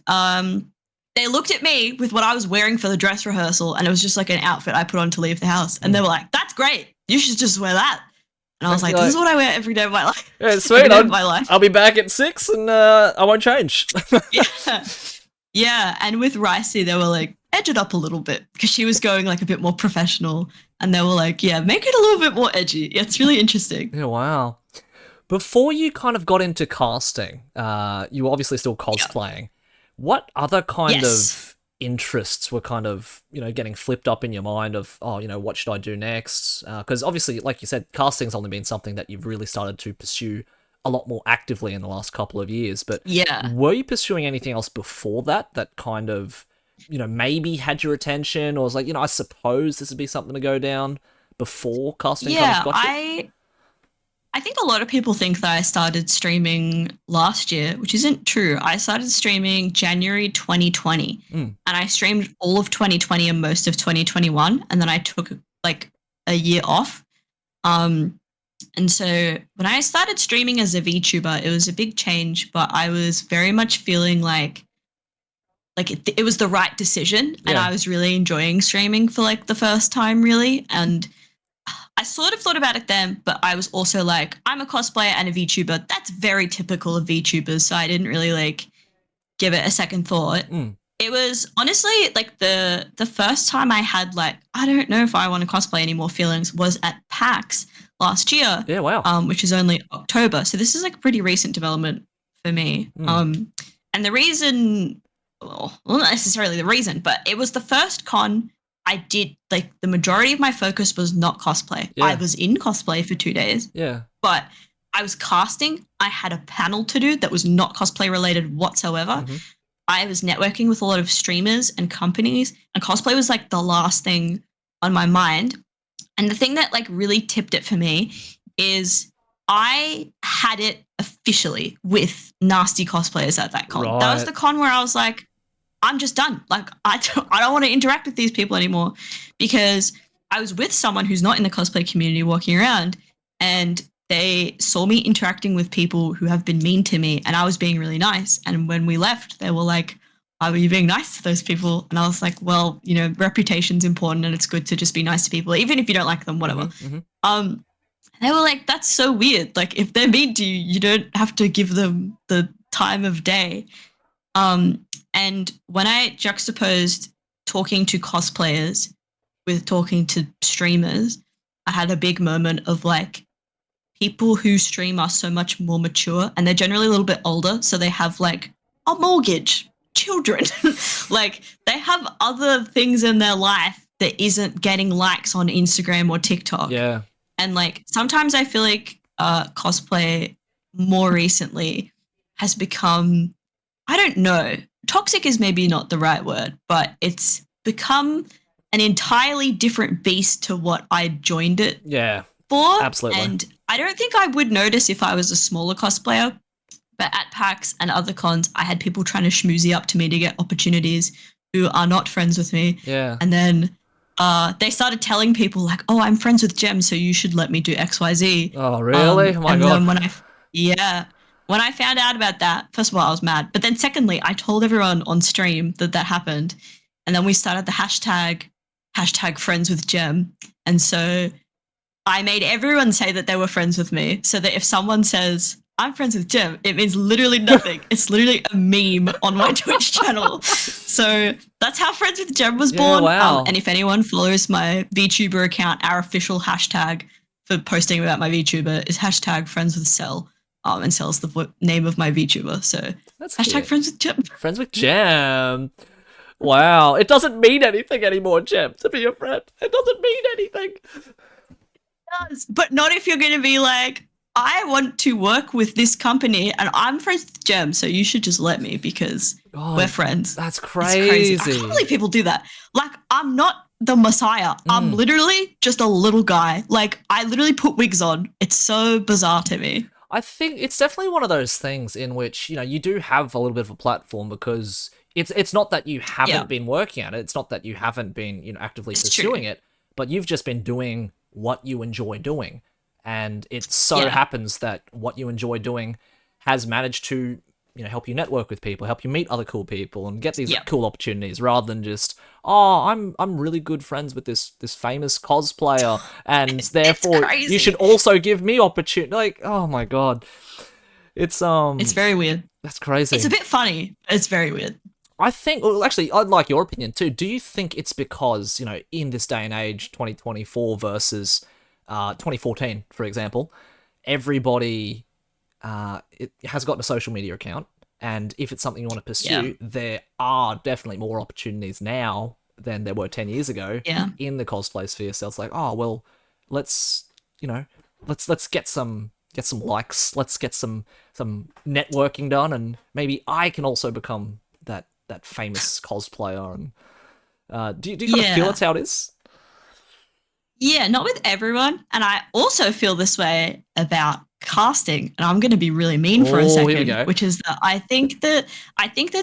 they looked at me with what I was wearing for the dress rehearsal, and it was just like an outfit I put on to leave the house. And they were like, that's great. You should just wear that. And I was like, this is what I wear every day of my life. Yeah, sweet. Life. I'll be back at 6 and I won't change. Yeah. Yeah. And with Ricey, they were like, edge it up a little bit, because she was going like a bit more professional. And they were like, yeah, make it a little bit more edgy. It's really interesting. Yeah, wow. Before you kind of got into casting, you were obviously still cosplaying. Yeah. What other kind of interests were kind of, getting flipped up in your mind of, what should I do next? Because obviously, like you said, casting's only been something that you've really started to pursue a lot more actively in the last couple of years. But were you pursuing anything else before that kind of, maybe had your attention, or was like, I suppose this would be something to go down before casting kind of got you? I think a lot of people think that I started streaming last year, which isn't true. I started streaming January 2020, and I streamed all of 2020 and most of 2021, and then I took like a year off. And so when I started streaming as a VTuber, it was a big change, but I was very much feeling like it was the right decision, and I was really enjoying streaming for like the first time, really. And I sort of thought about it then, but I was also like, I'm a cosplayer and a VTuber. That's very typical of VTubers, so I didn't really like give it a second thought. It was honestly like the first time I had like, I don't know if I want to cosplay anymore feelings was at PAX last year. Yeah, wow. Which is only October. So this is like a pretty recent development for me. And the reason, well, not necessarily the reason, but it was the first con I did, like the majority of my focus was not cosplay. I was in cosplay for 2 days. Yeah. But I was casting. I had a panel to do that was not cosplay related whatsoever. I was networking with a lot of streamers and companies, and cosplay was like the last thing on my mind. And the thing that like really tipped it for me is I had it officially with nasty cosplayers at that con. That was the con where I was like, I'm just done. Like, I don't want to interact with these people anymore, because I was with someone who's not in the cosplay community walking around, and they saw me interacting with people who have been mean to me, and I was being really nice. And when we left, they were like, why were you being nice to those people? And I was like, well, reputation's important, and it's good to just be nice to people, even if you don't like them, whatever. They were like, that's so weird. Like, if they're mean to you, you don't have to give them the time of day. And when I juxtaposed talking to cosplayers with talking to streamers, I had a big moment of like, people who stream are so much more mature, and they're generally a little bit older. So they have like a mortgage, children, like they have other things in their life that isn't getting likes on Instagram or TikTok. Yeah. And like, sometimes I feel like cosplay more recently has become, I don't know, toxic is maybe not the right word, but it's become an entirely different beast to what I joined it for. Absolutely. And I don't think I would notice if I was a smaller cosplayer, but at PAX and other cons, I had people trying to schmoozy up to me to get opportunities who are not friends with me. Yeah. And then they started telling people like, oh, I'm friends with Gem, so you should let me do XYZ. Oh, really? Oh my God. Then when I found out about that, first of all, I was mad. But then secondly, I told everyone on stream that happened. And then we started the hashtag friends with Gem. And so I made everyone say that they were friends with me, so that if someone says, I'm friends with Gem, it means literally nothing. It's literally a meme on my Twitch channel. So that's how Friends with Gem was born. Wow. And if anyone follows my VTuber account, our official hashtag for posting about my VTuber is hashtag friends with Cell. And Cell's the name of my VTuber. So That's hashtag cute. friends with Gem. Friends with Gem. Wow. It doesn't mean anything anymore, Gem, to be your friend. It doesn't mean anything. But not if you're going to be like, I want to work with this company and I'm friends with Gem, so you should just let me because we're friends. That's It's crazy. crazy. I can't believe people do that. Like, I'm not the messiah. I'm literally just a little guy. Like, I literally put wigs on. It's so bizarre to me. I think it's definitely one of those things in which, you do have a little bit of a platform because it's not that you haven't been working at it. It's not that you haven't been, actively pursuing it, but you've just been doing what you enjoy doing. And it so happens that what you enjoy doing has managed to, help you network with people, help you meet other cool people and get these cool opportunities rather than just, I'm really good friends with this famous cosplayer and therefore you should also give me opportunity. Like, oh my God. It's very weird. That's crazy. It's a bit funny. It's very weird. I think, well, actually, I'd like your opinion too. Do you think it's because, in this day and age, 2024 versus 2014, for example, everybody it has got a social media account, and if it's something you want to pursue, there are definitely more opportunities now than there were 10 years ago in the cosplay sphere. So it's like, oh well, let's get some likes, let's get some networking done, and maybe I can also become that famous cosplayer. And do you kind of feel that's how it is? Yeah, not with everyone. And I also feel this way about casting. And I'm going to be really mean for a second, which is that I think that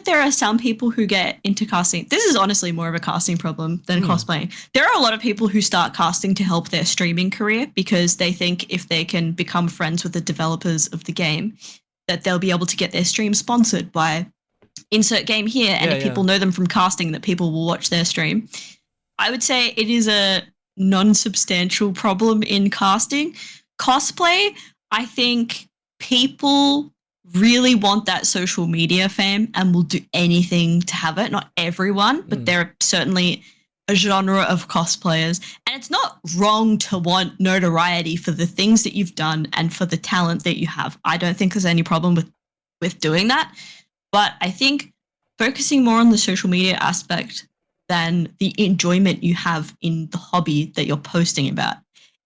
there are some people who get into casting. This is honestly more of a casting problem than cosplaying. There are a lot of people who start casting to help their streaming career because they think if they can become friends with the developers of the game, that they'll be able to get their stream sponsored by insert game here. And if people know them from casting, that people will watch their stream. I would say it is a non-substantial problem in casting. Cosplay, I think people really want that social media fame and will do anything to have it. Not everyone, but there are certainly a genre of cosplayers. And it's not wrong to want notoriety for the things that you've done and for the talent that you have. I don't think there's any problem with doing that. But I think focusing more on the social media aspect than the enjoyment you have in the hobby that you're posting about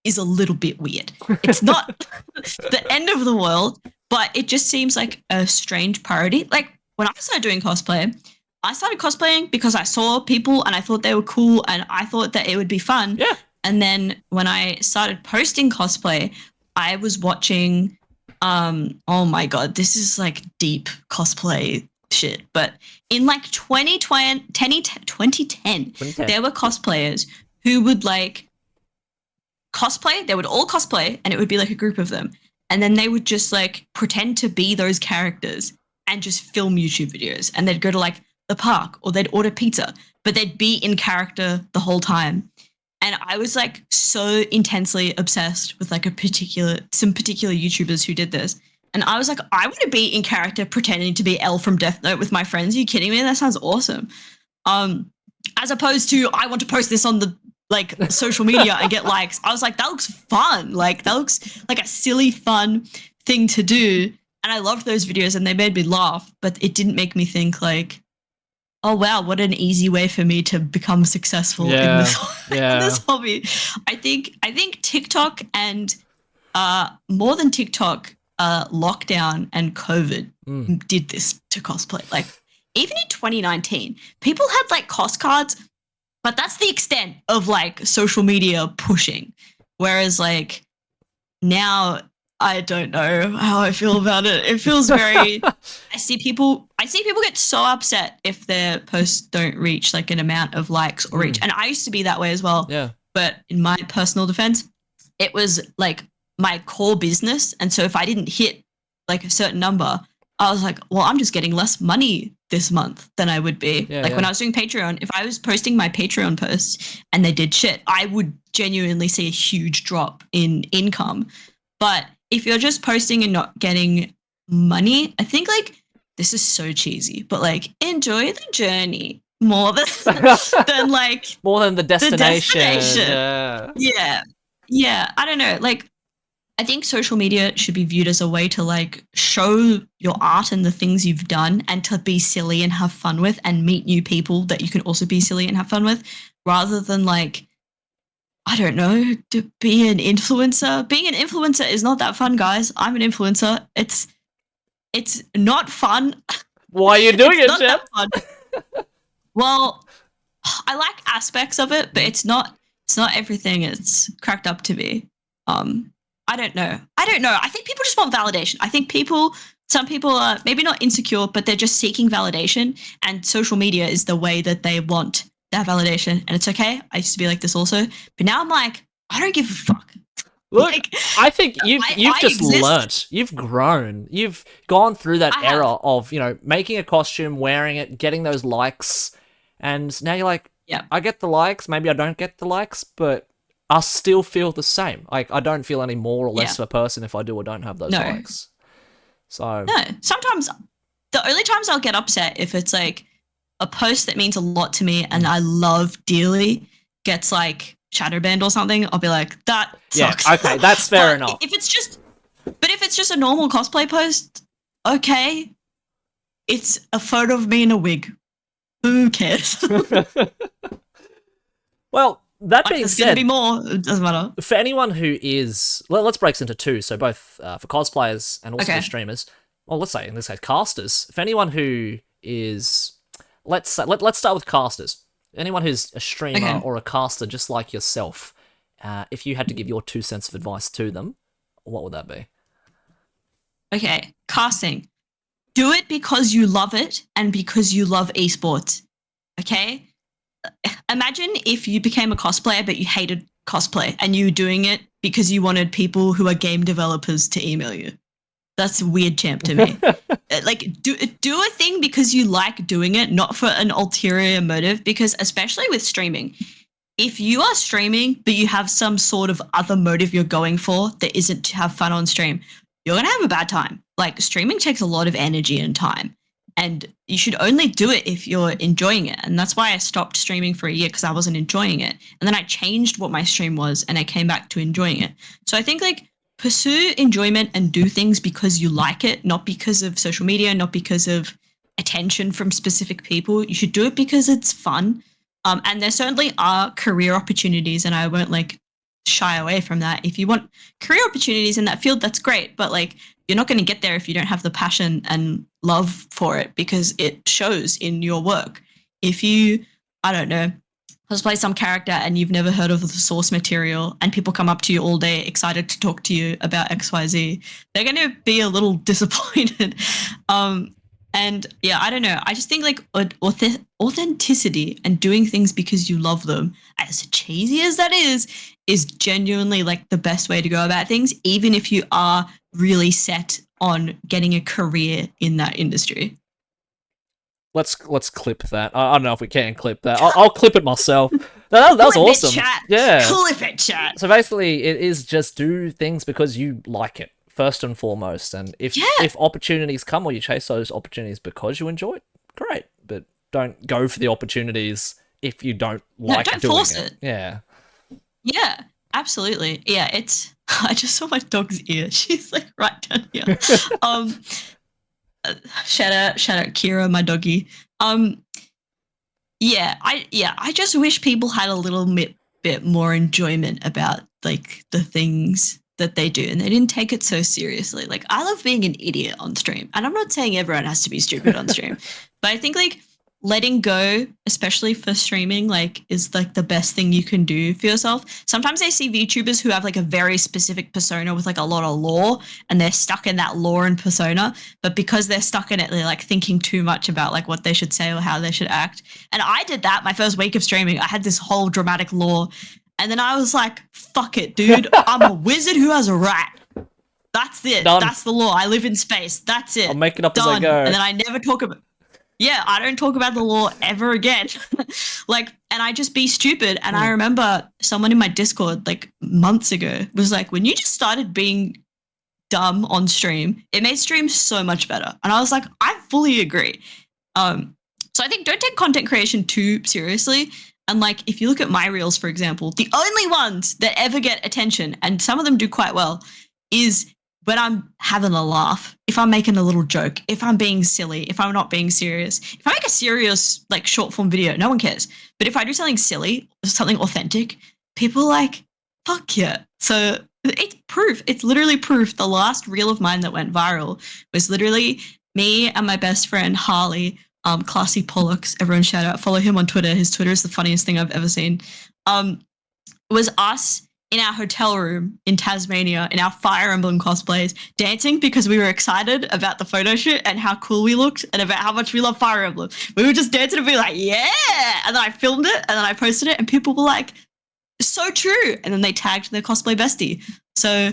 is a little bit weird. It's not the end of the world, but it just seems like a strange priority. Like when I started doing cosplay, I started cosplaying because I saw people and I thought they were cool and I thought that it would be fun. Yeah. And then when I started posting cosplay, I was watching, oh my God, this is like deep cosplay shit. But in like 2010, there were cosplayers who would like cosplay. They would all cosplay and it would be like a group of them. And then they would just like pretend to be those characters and just film YouTube videos. And they'd go to like the park or they'd order pizza, but they'd be in character the whole time. And I was like so intensely obsessed with like some particular YouTubers who did this. And I was like, I want to be in character pretending to be Elle from Death Note with my friends. Are you kidding me? That sounds awesome. As opposed to I want to post this on the like social media and get likes. I was like, that looks fun. Like that looks like a silly, fun thing to do. And I loved those videos and they made me laugh, but it didn't make me think like, oh wow, what an easy way for me to become successful in this hobby. I think TikTok and more than TikTok, lockdown and COVID did this to cosplay. Like even in 2019, people had like cost cards, but that's the extent of like social media pushing. Whereas like now, I don't know how I feel about it. It feels very. I see people get so upset if their posts don't reach like an amount of likes or reach. And I used to be that way as well. Yeah. But in my personal defense, it was like my core business. And so if I didn't hit like a certain number, I was like, well, I'm just getting less money this month than I would be. When I was doing Patreon, if I was posting my Patreon posts and they did shit, I would genuinely see a huge drop in income. But if you're just posting and not getting money, I think like this is so cheesy, but like enjoy the journey more than like more than the destination. Yeah. I don't know. Like I think social media should be viewed as a way to like show your art and the things you've done and to be silly and have fun with and meet new people that you can also be silly and have fun with rather than like, I don't know, to be an influencer. Being an influencer is not that fun, guys. I'm an influencer. It's not fun. Why are you doing it, not Jen? that fun. Well, I like aspects of it, but it's not everything it's cracked up to be. I don't know. I think people just want validation. I think some people are maybe not insecure, but they're just seeking validation, and social media is the way that they want that validation. And it's okay. I used to be like this also, but now I'm like, I don't give a fuck. Look, Like, I think you've just exist. learnt. You've grown. You've gone through that I have. era of, making a costume, wearing it, getting those likes, and now you're like, Yeah. I get the likes, maybe I don't get the likes, but I still feel the same. Like, I don't feel any more or less of a person if I do or don't have those No. likes. So No, sometimes the only times I'll get upset if it's like a post that means a lot to me and I love dearly gets like shadow banned or something. I'll be like, that sucks. Yeah, okay, that's fair But enough. if it's just a normal cosplay post, okay, it's a photo of me in a wig. Who cares? Well, that being there's gonna said, be more. It doesn't matter. for anyone who is, let's break this into two. So both for cosplayers and also for streamers. Well, let's say in this case casters. For anyone who is, let's start with casters. Anyone who's a streamer or a caster, just like yourself, if you had to give your 2 cents of advice to them, what would that be? Okay, casting. Do it because you love it and because you love esports. Okay? Imagine if you became a cosplayer but you hated cosplay and you were doing it because you wanted people who are game developers to email you. That's weird, champ, to me. Like, do a thing because you like doing it, not for an ulterior motive. Because especially with streaming, if you are streaming but you have some sort of other motive you're going for that isn't to have fun on stream, you're gonna have a bad time. Like, streaming takes a lot of energy and time, and you should only do it if you're enjoying it. And that's why I stopped streaming for a year, because I wasn't enjoying it. And then I changed what my stream was and I came back to enjoying it. So I think like pursue enjoyment and do things because you like it, not because of social media, not because of attention from specific people. You should do it because it's fun. And there certainly are career opportunities, and I won't like shy away from that. If you want career opportunities in that field, that's great. But like, you're not going to get there if you don't have the passion and love for it, because it shows in your work. If you, I don't know, cosplay some character and you've never heard of the source material and people come up to you all day excited to talk to you about XYZ, they're going to be a little disappointed. And yeah, I don't know. I just think like authenticity and doing things because you love them, as cheesy as that is genuinely like the best way to go about things, even if you are really set on getting a career in that industry. Let's clip that. I don't know if we can clip that. I'll clip it myself. That was Clip awesome. It, chat. Yeah. Clip it, chat. So basically, it is just do things because you like it, first and foremost. And if opportunities come, or you chase those opportunities because you enjoy it, great. But don't go for the opportunities if you don't like don't doing force it. Yeah. Yeah, absolutely. Yeah, it's. I just saw my dog's ear. She's like right down here. Shout out Kira, my doggy. I just wish people had a little bit more enjoyment about like the things that they do, and they didn't take it so seriously. Like, I love being an idiot on stream, and I'm not saying everyone has to be stupid on stream, but I think like letting go, especially for streaming, like is like the best thing you can do for yourself. Sometimes I see VTubers who have like a very specific persona with like a lot of lore, and they're stuck in that lore and persona, but because they're stuck in it, they're like thinking too much about like what they should say or how they should act. And I did that my first week of streaming. I had this whole dramatic lore, and then I was like, fuck it, dude. I'm a wizard who has a rat. That's it. Done. That's the lore. I live in space. That's it. I'll make it up Done. as I go. And then I never talk about. Yeah, I don't talk about the law ever again. Like, and I just be stupid. And I remember someone in my Discord like months ago was like, when you just started being dumb on stream, it made stream so much better. And I was like, I fully agree. So I think don't take content creation too seriously. And like, if you look at my reels, for example, the only ones that ever get attention, and some of them do quite well, is when I'm having a laugh, if I'm making a little joke, if I'm being silly, if I'm not being serious. If I make a serious like short form video, no one cares. But if I do something silly, something authentic, people are like, fuck yeah. So it's proof. It's literally proof. The last reel of mine that went viral was literally me and my best friend Harley, Classy Pollux. Everyone shout out. Follow him on Twitter. His Twitter is the funniest thing I've ever seen. It was us in our hotel room in Tasmania in our Fire Emblem cosplays dancing because we were excited about the photo shoot and how cool we looked and about how much we love Fire Emblem. We were just dancing and be like, yeah. And then I filmed it and then I posted it and people were like, so true. And then they tagged their cosplay bestie. So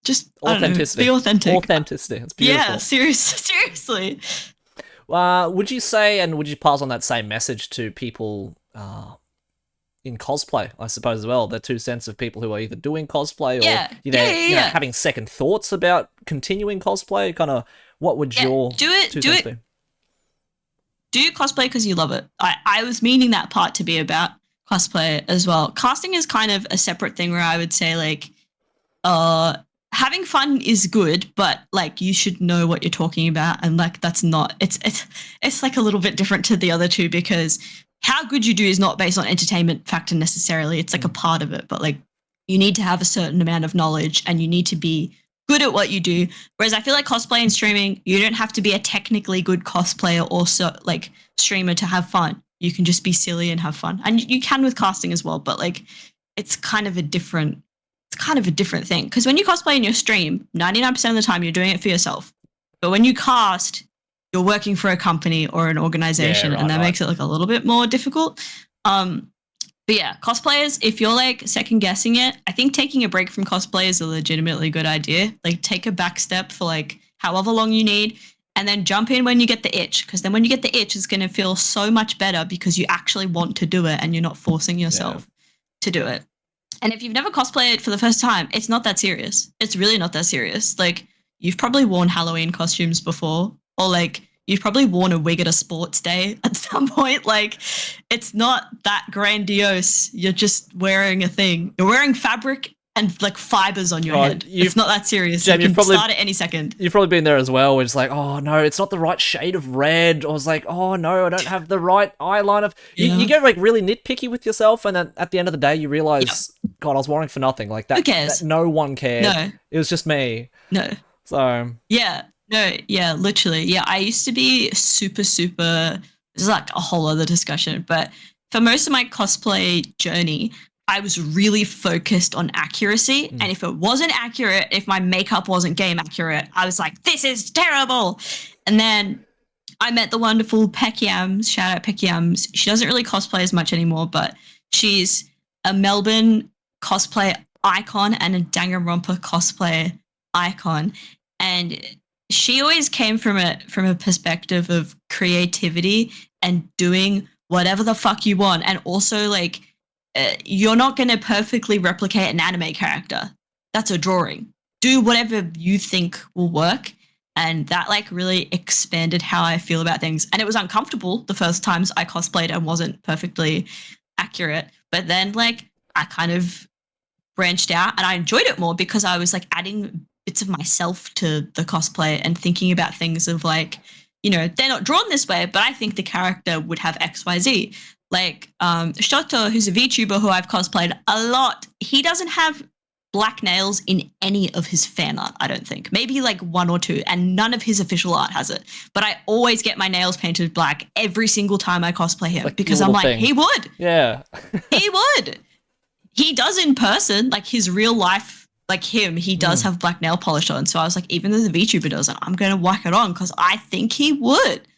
just authenticity. Be authentic. Authenticity. It's beautiful. Yeah, seriously. Would you say, and would you pass on that same message to people in cosplay, I suppose, as well? The 2 cents of people who are either doing cosplay or you know, having second thoughts about continuing cosplay. Kind of, what would your do it? 2 cents be? Do cosplay because you love it. I was meaning that part to be about cosplay as well. Casting is kind of a separate thing where I would say like, having fun is good, but like you should know what you're talking about, and like that's not. It's like a little bit different to the other two because how good you do is not based on entertainment factor necessarily. It's like a part of it, but like you need to have a certain amount of knowledge and you need to be good at what you do. Whereas I feel like cosplay and streaming, you don't have to be a technically good cosplayer or like streamer to have fun. You can just be silly and have fun, and you can with casting as well. But like, it's kind of a different thing because when you cosplay in your stream, 99% of the time you're doing it for yourself. But when you cast, you're working for a company or an organization, and that makes it like a little bit more difficult. But yeah, cosplayers, if you're like second guessing it, I think taking a break from cosplay is a legitimately good idea. Like take a back step for like however long you need, and then jump in when you get the itch. Because then when you get the itch, it's going to feel so much better because you actually want to do it and you're not forcing yourself to do it. And if you've never cosplayed for the first time, it's not that serious. It's really not that serious. Like you've probably worn Halloween costumes before, or like you've probably worn a wig at a sports day at some point. Like it's not that grandiose. You're just wearing a thing. You're wearing fabric and like fibers on your head. It's not that serious. Jem, you can start at any second. You've probably been there as well. Where it's like, oh no, it's not the right shade of red. Or it's like, oh no, I don't have the right eyeliner. You get like really nitpicky with yourself, and then at the end of the day, you realize, God, I was worrying for nothing. Like that. Who cares? That no one cared. No, it was just me. No. So literally. Yeah, I used to be super. This is like a whole other discussion, but for most of my cosplay journey, I was really focused on accuracy. And if it wasn't accurate, if my makeup wasn't game accurate, I was like, this is terrible. And then I met the wonderful Peck Yams. Shout out Peck Yams. She doesn't really cosplay as much anymore, but she's a Melbourne cosplay icon and a Danganronpa cosplay icon. And she always came from a perspective of creativity and doing whatever the fuck you want. And also like, you're not going to perfectly replicate an anime character. That's a drawing. Do whatever you think will work. And that like really expanded how I feel about things. And it was uncomfortable the first times I cosplayed and wasn't perfectly accurate. But then like I kind of branched out and I enjoyed it more because I was like adding bits of myself to the cosplay and thinking about things of like, you know, they're not drawn this way, but I think the character would have X, Y, Z. Like Shoto, who's a VTuber who I've cosplayed a lot, he doesn't have black nails in any of his fan art, I don't think. Maybe like 1 or 2, and none of his official art has it. But I always get my nails painted black every single time I cosplay him like because I'm like, thing. He would. Yeah. He would. He does in person, like his real life, like him, he does have black nail polish on. So I was like, even though the VTuber doesn't, I'm going to whack it on because I think he would.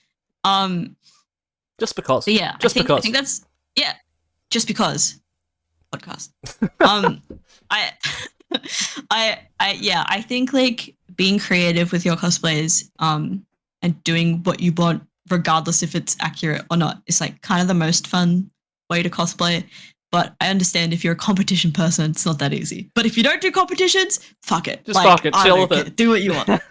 Just because. Yeah. I think that's, just because. Podcast. I think like being creative with your cosplays and doing what you want, regardless if it's accurate or not, is like kind of the most fun way to cosplay. But I understand if you're a competition person, it's not that easy. But if you don't do competitions, fuck it. Just fuck it. Chill with it. Do what you want.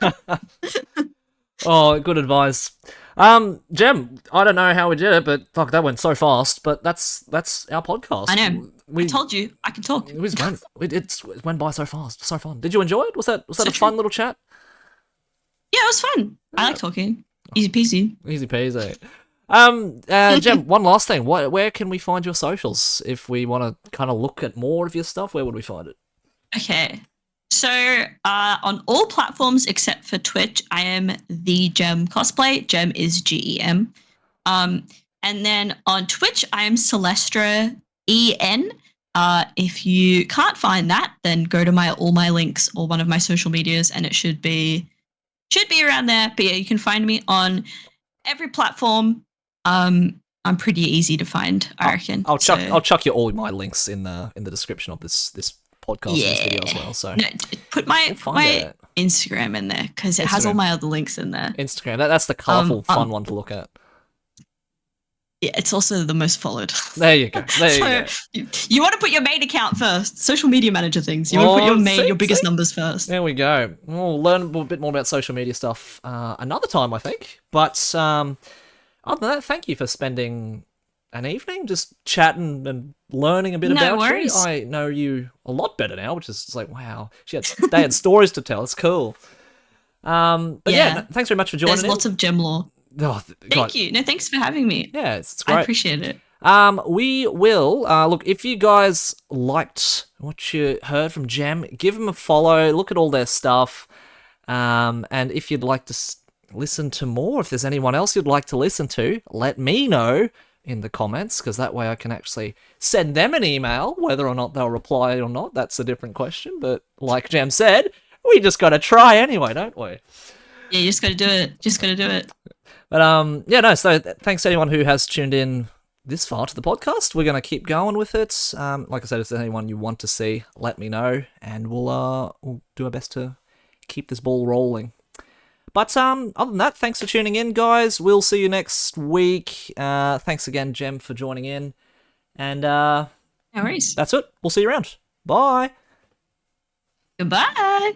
Oh, good advice. Jem, I don't know how we did it, but fuck, that went so fast. But that's our I podcast. know. I told you I can talk. It went by so fast, so fun. Did you enjoy it? Was that So a fun true. little chat? Yeah, it was fun. I Yeah, like talking. Easy peasy. easy peasy. Jem, one last thing. Where can we find your socials if we want to kind of look at more of your stuff? Where would we find it? Okay. So on all platforms except for Twitch, I am the Gem Cosplay. Gem is GEM. Um, and then on Twitch, I am Celestra EN. If you can't find that, then go to my all my links or one of my social medias, and it should be around there. But yeah, you can find me on every platform. I'm pretty easy to find, I reckon. I'll chuck you all my links in the description of this podcast and this video as well. So no, put my we'll put find my it. Instagram in there because it has all Instagram. my other links in there. Instagram. That's the colourful, fun one to look at. Yeah, it's also the most followed. There you go. You want to put your main account first. Social media manager things. You want to put your biggest numbers first. There we go. We'll learn a bit more about social media stuff another time, I think. But other than that, thank you for spending an evening just chatting and learning a bit about worries. you. I know you a lot better now, which is like, wow. They had stories to tell. It's cool. But yeah, thanks very much for joining. There's lots of gem lore. Oh, Thank you. No, thanks for having me. Yeah, it's great. I appreciate it. We will look, if you guys liked what you heard from Gem, give them a follow, look at all their stuff, and if you'd like to listen to more, if there's anyone else you'd like to listen to, let me know in the comments, because that way I can actually send them an email. Whether or not they'll reply or not, that's a different question, but like Gem said, we just gotta try anyway, don't we? Yeah, you just gotta do it. But so thanks to anyone who has tuned in this far to the podcast. We're going to keep going with it. Like I said, if there's anyone you want to see, let me know, and we'll do our best to keep this ball rolling. But other than that, thanks for tuning in, guys. We'll see you next week. Thanks again, Gem, for joining in. And No worries. That's it. We'll see you around. Bye. Goodbye.